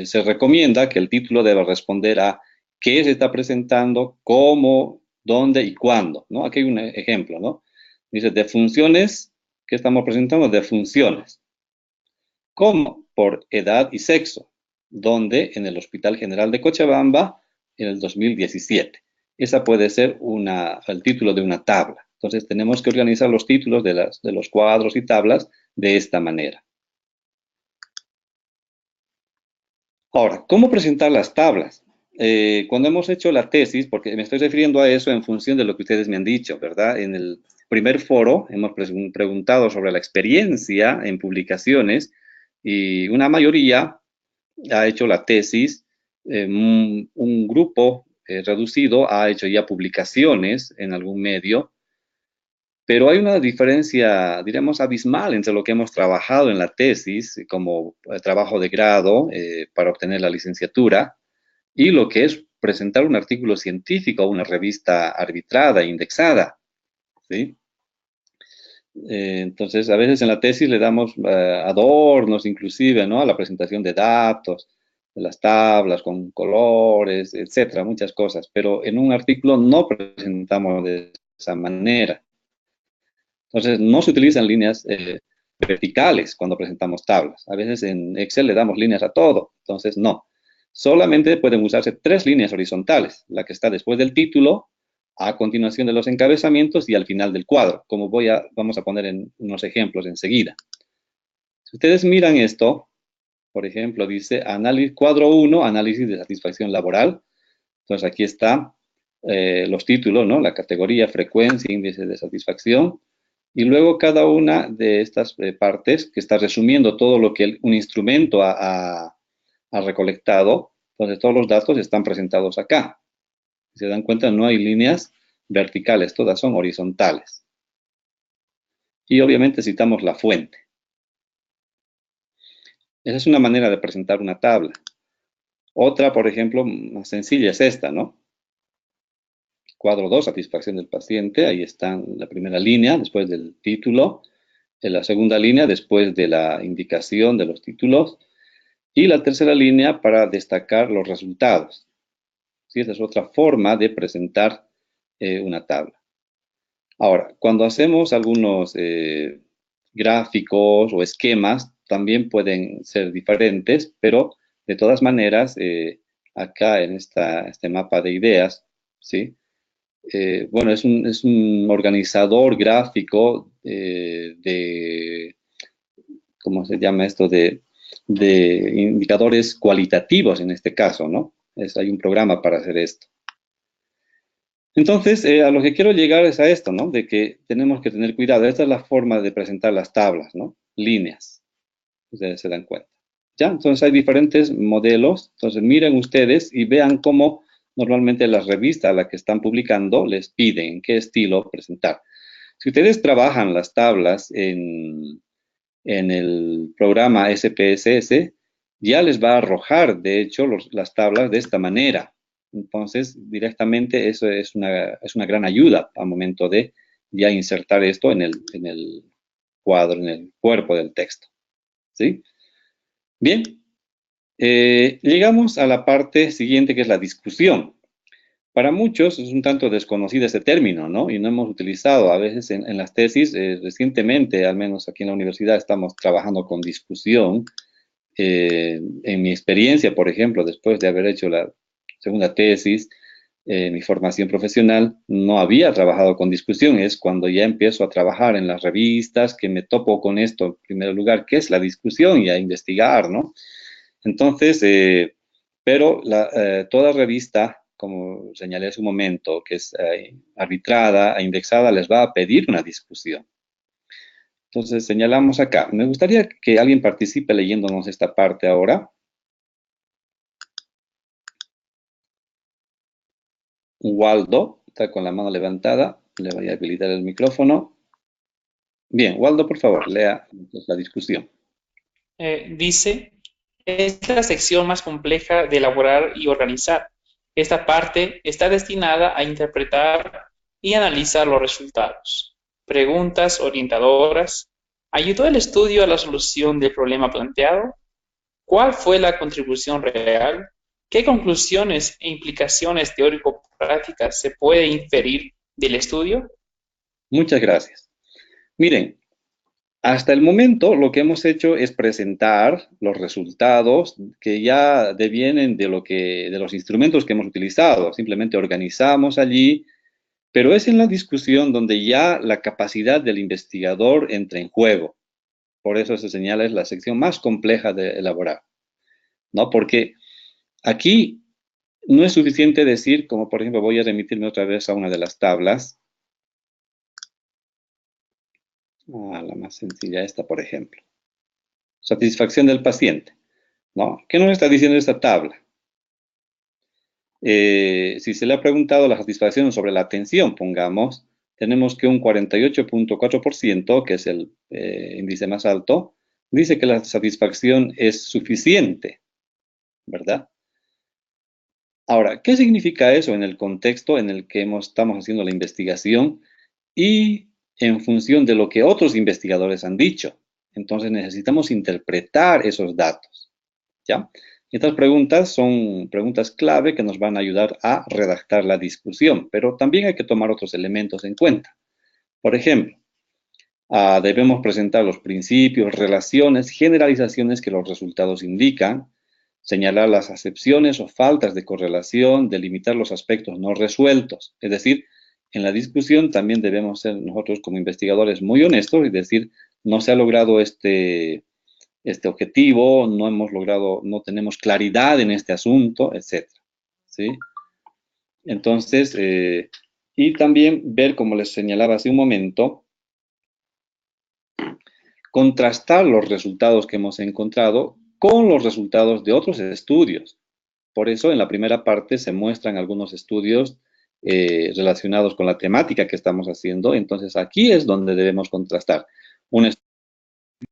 Se recomienda que el título deba responder a qué se está presentando, cómo, dónde y cuándo, ¿no? Aquí hay un ejemplo, ¿no? Dice, de funciones, ¿qué estamos presentando? De funciones. ¿Cómo? Por edad y sexo. ¿Dónde? En el Hospital General de Cochabamba en el 2017. Esa puede ser el título de una tabla. Entonces tenemos que organizar los títulos de los cuadros y tablas de esta manera. Ahora, ¿cómo presentar las tablas? Cuando hemos hecho la tesis, porque me estoy refiriendo a eso en función de lo que ustedes me han dicho, ¿verdad? En el primer foro hemos preguntado sobre la experiencia en publicaciones y una mayoría ha hecho la tesis, un grupo reducido ha hecho ya publicaciones en algún medio, pero hay una diferencia, diremos, abismal entre lo que hemos trabajado en la tesis como trabajo de grado para obtener la licenciatura y lo que es presentar un artículo científico a una revista arbitrada e indexada, ¿sí? Entonces, a veces en la tesis le damos adornos inclusive, ¿no? A la presentación de datos, de las tablas con colores, etcétera, muchas cosas. Pero en un artículo no presentamos de esa manera. Entonces, no se utilizan líneas verticales cuando presentamos tablas. A veces en Excel le damos líneas a todo. Entonces, no. Solamente pueden usarse 3 líneas horizontales. La que está después del título, a continuación de los encabezamientos y al final del cuadro, como vamos a poner en unos ejemplos enseguida. Si ustedes miran esto, por ejemplo, dice cuadro 1, análisis de satisfacción laboral. Entonces aquí está los títulos, ¿no? La categoría, frecuencia, índice de satisfacción. Y luego cada una de estas partes que está resumiendo todo lo que un instrumento ha recolectado. Entonces todos los datos están presentados acá. Si se dan cuenta, no hay líneas verticales, todas son horizontales. Y obviamente citamos la fuente. Esa es una manera de presentar una tabla. Otra, por ejemplo, más sencilla es esta, ¿no? Cuadro 2, satisfacción del paciente. Ahí está la primera línea, después del título. En la segunda línea, después de la indicación de los títulos. Y la tercera línea para destacar los resultados. ¿Sí? Esa es otra forma de presentar una tabla. Ahora, cuando hacemos algunos gráficos o esquemas, también pueden ser diferentes, pero de todas maneras, acá en este mapa de ideas, ¿sí? Bueno, es un organizador gráfico ¿cómo se llama esto? De indicadores cualitativos en este caso, ¿no? Hay un programa para hacer esto. Entonces, a lo que quiero llegar es a esto, ¿no? De que tenemos que tener cuidado. Esta es la forma de presentar las tablas, ¿no? Líneas. Ustedes se dan cuenta. ¿Ya? Entonces, hay diferentes modelos. Entonces, miren ustedes y vean cómo normalmente las revistas a las que están publicando les piden qué estilo presentar. Si ustedes trabajan las tablas en el programa SPSS, ya les va a arrojar, de hecho, las tablas de esta manera. Entonces, directamente eso es una gran ayuda al momento de ya insertar esto en el cuadro, en el cuerpo del texto. ¿Sí? Bien. Llegamos a la parte siguiente, que es la discusión. Para muchos es un tanto desconocido este término, ¿no? Y no hemos utilizado a veces en las tesis, recientemente, al menos aquí en la universidad, estamos trabajando con discusión. En mi experiencia, por ejemplo, después de haber hecho la segunda tesis, mi formación profesional, no había trabajado con discusión. Es cuando ya empiezo a trabajar en las revistas que me topo con esto, en primer lugar, ¿qué es la discusión? Y a investigar, ¿no? Entonces, pero toda revista, como señalé hace un momento, que es arbitrada, indexada, les va a pedir una discusión. Entonces, señalamos acá. Me gustaría que alguien participe leyéndonos esta parte ahora. Waldo, está con la mano levantada. Le voy a habilitar el micrófono. Bien, Waldo, por favor, lea la discusión.
Dice, es la sección más compleja de elaborar y organizar. Esta parte está destinada a interpretar y analizar los resultados. Preguntas orientadoras. ¿Ayudó el estudio a la solución del problema planteado? ¿Cuál fue la contribución real? ¿Qué conclusiones e implicaciones teórico-prácticas se puede inferir del estudio?
Muchas gracias. Miren, hasta el momento lo que hemos hecho es presentar los resultados que ya devienen de los instrumentos que hemos utilizado. Simplemente organizamos allí, pero es en la discusión donde ya la capacidad del investigador entra en juego. Por eso se señala es la sección más compleja de elaborar, ¿no? Porque aquí no es suficiente decir, como por ejemplo voy a remitirme otra vez a una de las tablas, la más sencilla esta, por ejemplo. Satisfacción del paciente, ¿no? ¿Qué nos está diciendo esta tabla? Si se le ha preguntado la satisfacción sobre la atención, pongamos, tenemos que un 48.4%, que es el índice más alto, dice que la satisfacción es suficiente, ¿verdad? Ahora, ¿qué significa eso en el contexto en el que estamos haciendo la investigación y en función de lo que otros investigadores han dicho? Entonces necesitamos interpretar esos datos, ¿ya? Estas preguntas son preguntas clave que nos van a ayudar a redactar la discusión, pero también hay que tomar otros elementos en cuenta. Por ejemplo, debemos presentar los principios, relaciones, generalizaciones que los resultados indican, señalar las acepciones o faltas de correlación, delimitar los aspectos no resueltos. Es decir, en la discusión también debemos ser nosotros como investigadores muy honestos y decir, no se ha logrado este objetivo, no tenemos claridad en este asunto, etc. ¿Sí? Entonces, y también ver, como les señalaba hace un momento, contrastar los resultados que hemos encontrado con los resultados de otros estudios. Por eso, en la primera parte se muestran algunos estudios relacionados con la temática que estamos haciendo. Entonces, aquí es donde debemos contrastar. Un estudio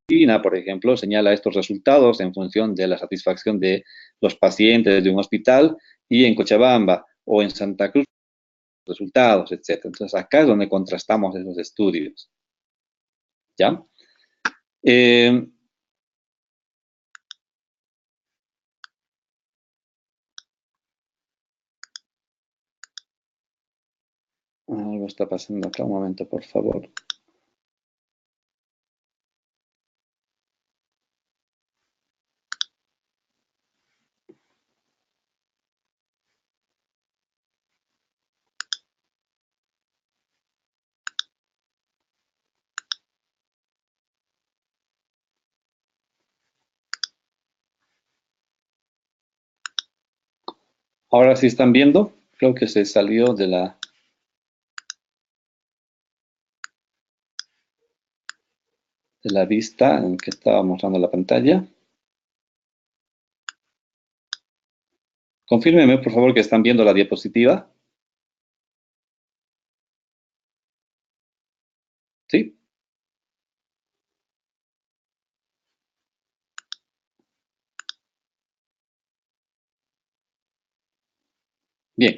China, por ejemplo, señala estos resultados en función de la satisfacción de los pacientes de un hospital y en Cochabamba o en Santa Cruz, resultados, etc. Entonces, acá es donde contrastamos esos estudios. ¿Ya? Algo está pasando acá, un momento, por favor. Ahora sí están viendo, creo que se salió de la vista en que estaba mostrando la pantalla. Confírmeme, por favor, que están viendo la diapositiva. ¿Sí? Bien,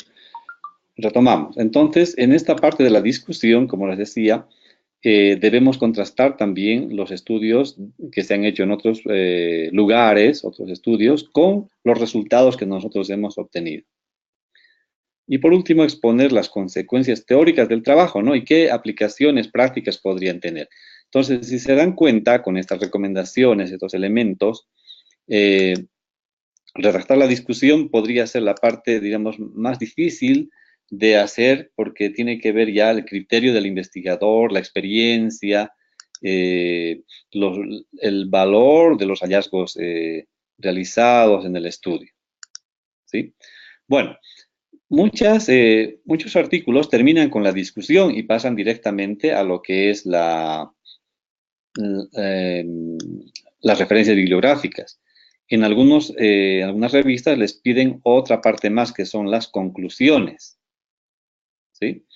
retomamos. Entonces, en esta parte de la discusión, como les decía, debemos contrastar también los estudios que se han hecho en otros lugares, otros estudios, con los resultados que nosotros hemos obtenido. Y por último, exponer las consecuencias teóricas del trabajo, ¿no? Y qué aplicaciones prácticas podrían tener. Entonces, si se dan cuenta con estas recomendaciones, estos elementos, redactar la discusión podría ser la parte, digamos, más difícil de hacer porque tiene que ver ya el criterio del investigador, la experiencia, el valor de los hallazgos realizados en el estudio, ¿sí? Bueno, muchos artículos terminan con la discusión y pasan directamente a lo que es eh, las referencias bibliográficas. En algunas revistas les piden otra parte más que son las conclusiones, ¿sí?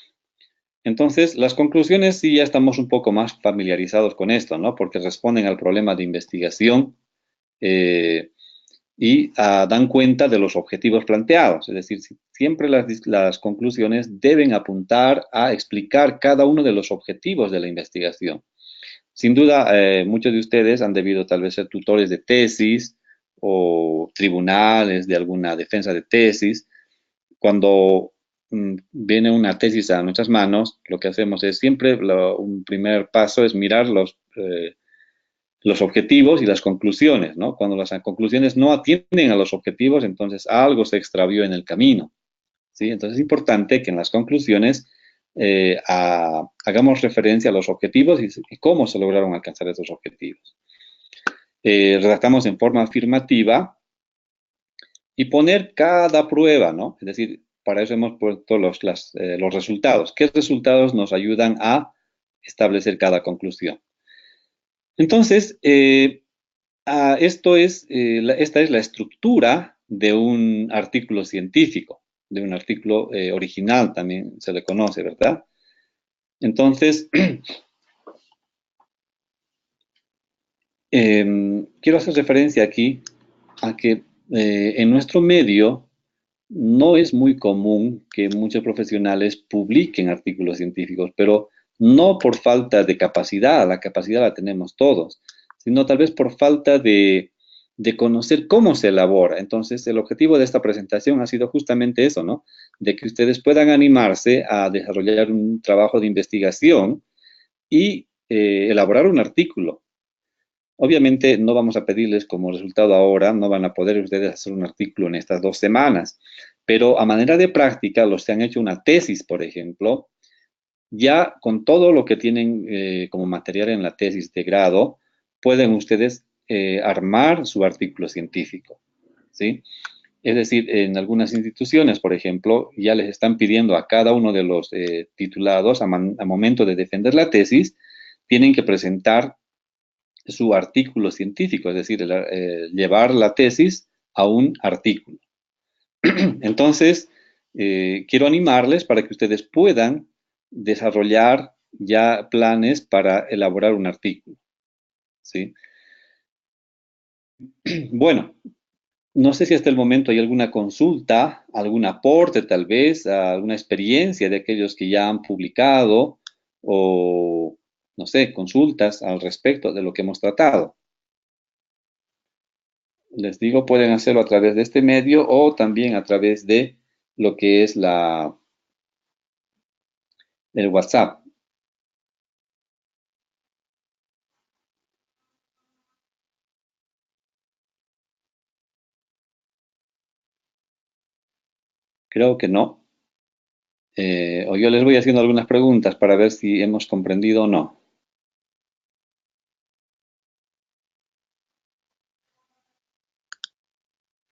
Entonces, las conclusiones sí ya estamos un poco más familiarizados con esto, ¿no? Porque responden al problema de investigación y dan cuenta de los objetivos planteados. Es decir, siempre las conclusiones deben apuntar a explicar cada uno de los objetivos de la investigación. Sin duda, muchos de ustedes han debido tal vez ser tutores de tesis o tribunales de alguna defensa de tesis. Cuando viene una tesis a nuestras manos, lo que hacemos es siempre, un primer paso es mirar los objetivos y las conclusiones, ¿no? Cuando las conclusiones no atienden a los objetivos, entonces algo se extravió en el camino, ¿sí? Entonces es importante que en las conclusiones hagamos referencia a los objetivos y cómo se lograron alcanzar esos objetivos. Redactamos en forma afirmativa y poner cada prueba, ¿no? Es decir, para eso hemos puesto los resultados. ¿Qué resultados nos ayudan a establecer cada conclusión? Entonces, esta es la estructura de un artículo científico, de un artículo original también se le conoce, ¿verdad? Entonces, quiero hacer referencia aquí a que en nuestro medio no es muy común que muchos profesionales publiquen artículos científicos, pero no por falta de capacidad, la capacidad la tenemos todos, sino tal vez por falta de conocer cómo se elabora. Entonces, el objetivo de esta presentación ha sido justamente eso, ¿no? De que ustedes puedan animarse a desarrollar un trabajo de investigación y elaborar un artículo. Obviamente no vamos a pedirles como resultado ahora, no van a poder ustedes hacer un artículo en estas 2 semanas, pero a manera de práctica, los que han hecho una tesis, por ejemplo, ya con todo lo que tienen como material en la tesis de grado, pueden ustedes armar su artículo científico, ¿sí? Es decir, en algunas instituciones, por ejemplo, ya les están pidiendo a cada uno de los titulados, a momento de defender la tesis, tienen que presentar su artículo científico, es decir, llevar la tesis a un artículo. Entonces, quiero animarles para que ustedes puedan desarrollar ya planes para elaborar un artículo, ¿sí? Bueno, no sé si hasta el momento hay alguna consulta, algún aporte tal vez, alguna experiencia de aquellos que ya han publicado o, no sé, consultas al respecto de lo que hemos tratado. Les digo, pueden hacerlo a través de este medio o también a través de lo que es el WhatsApp. Creo que no. O yo les voy haciendo algunas preguntas para ver si hemos comprendido o no.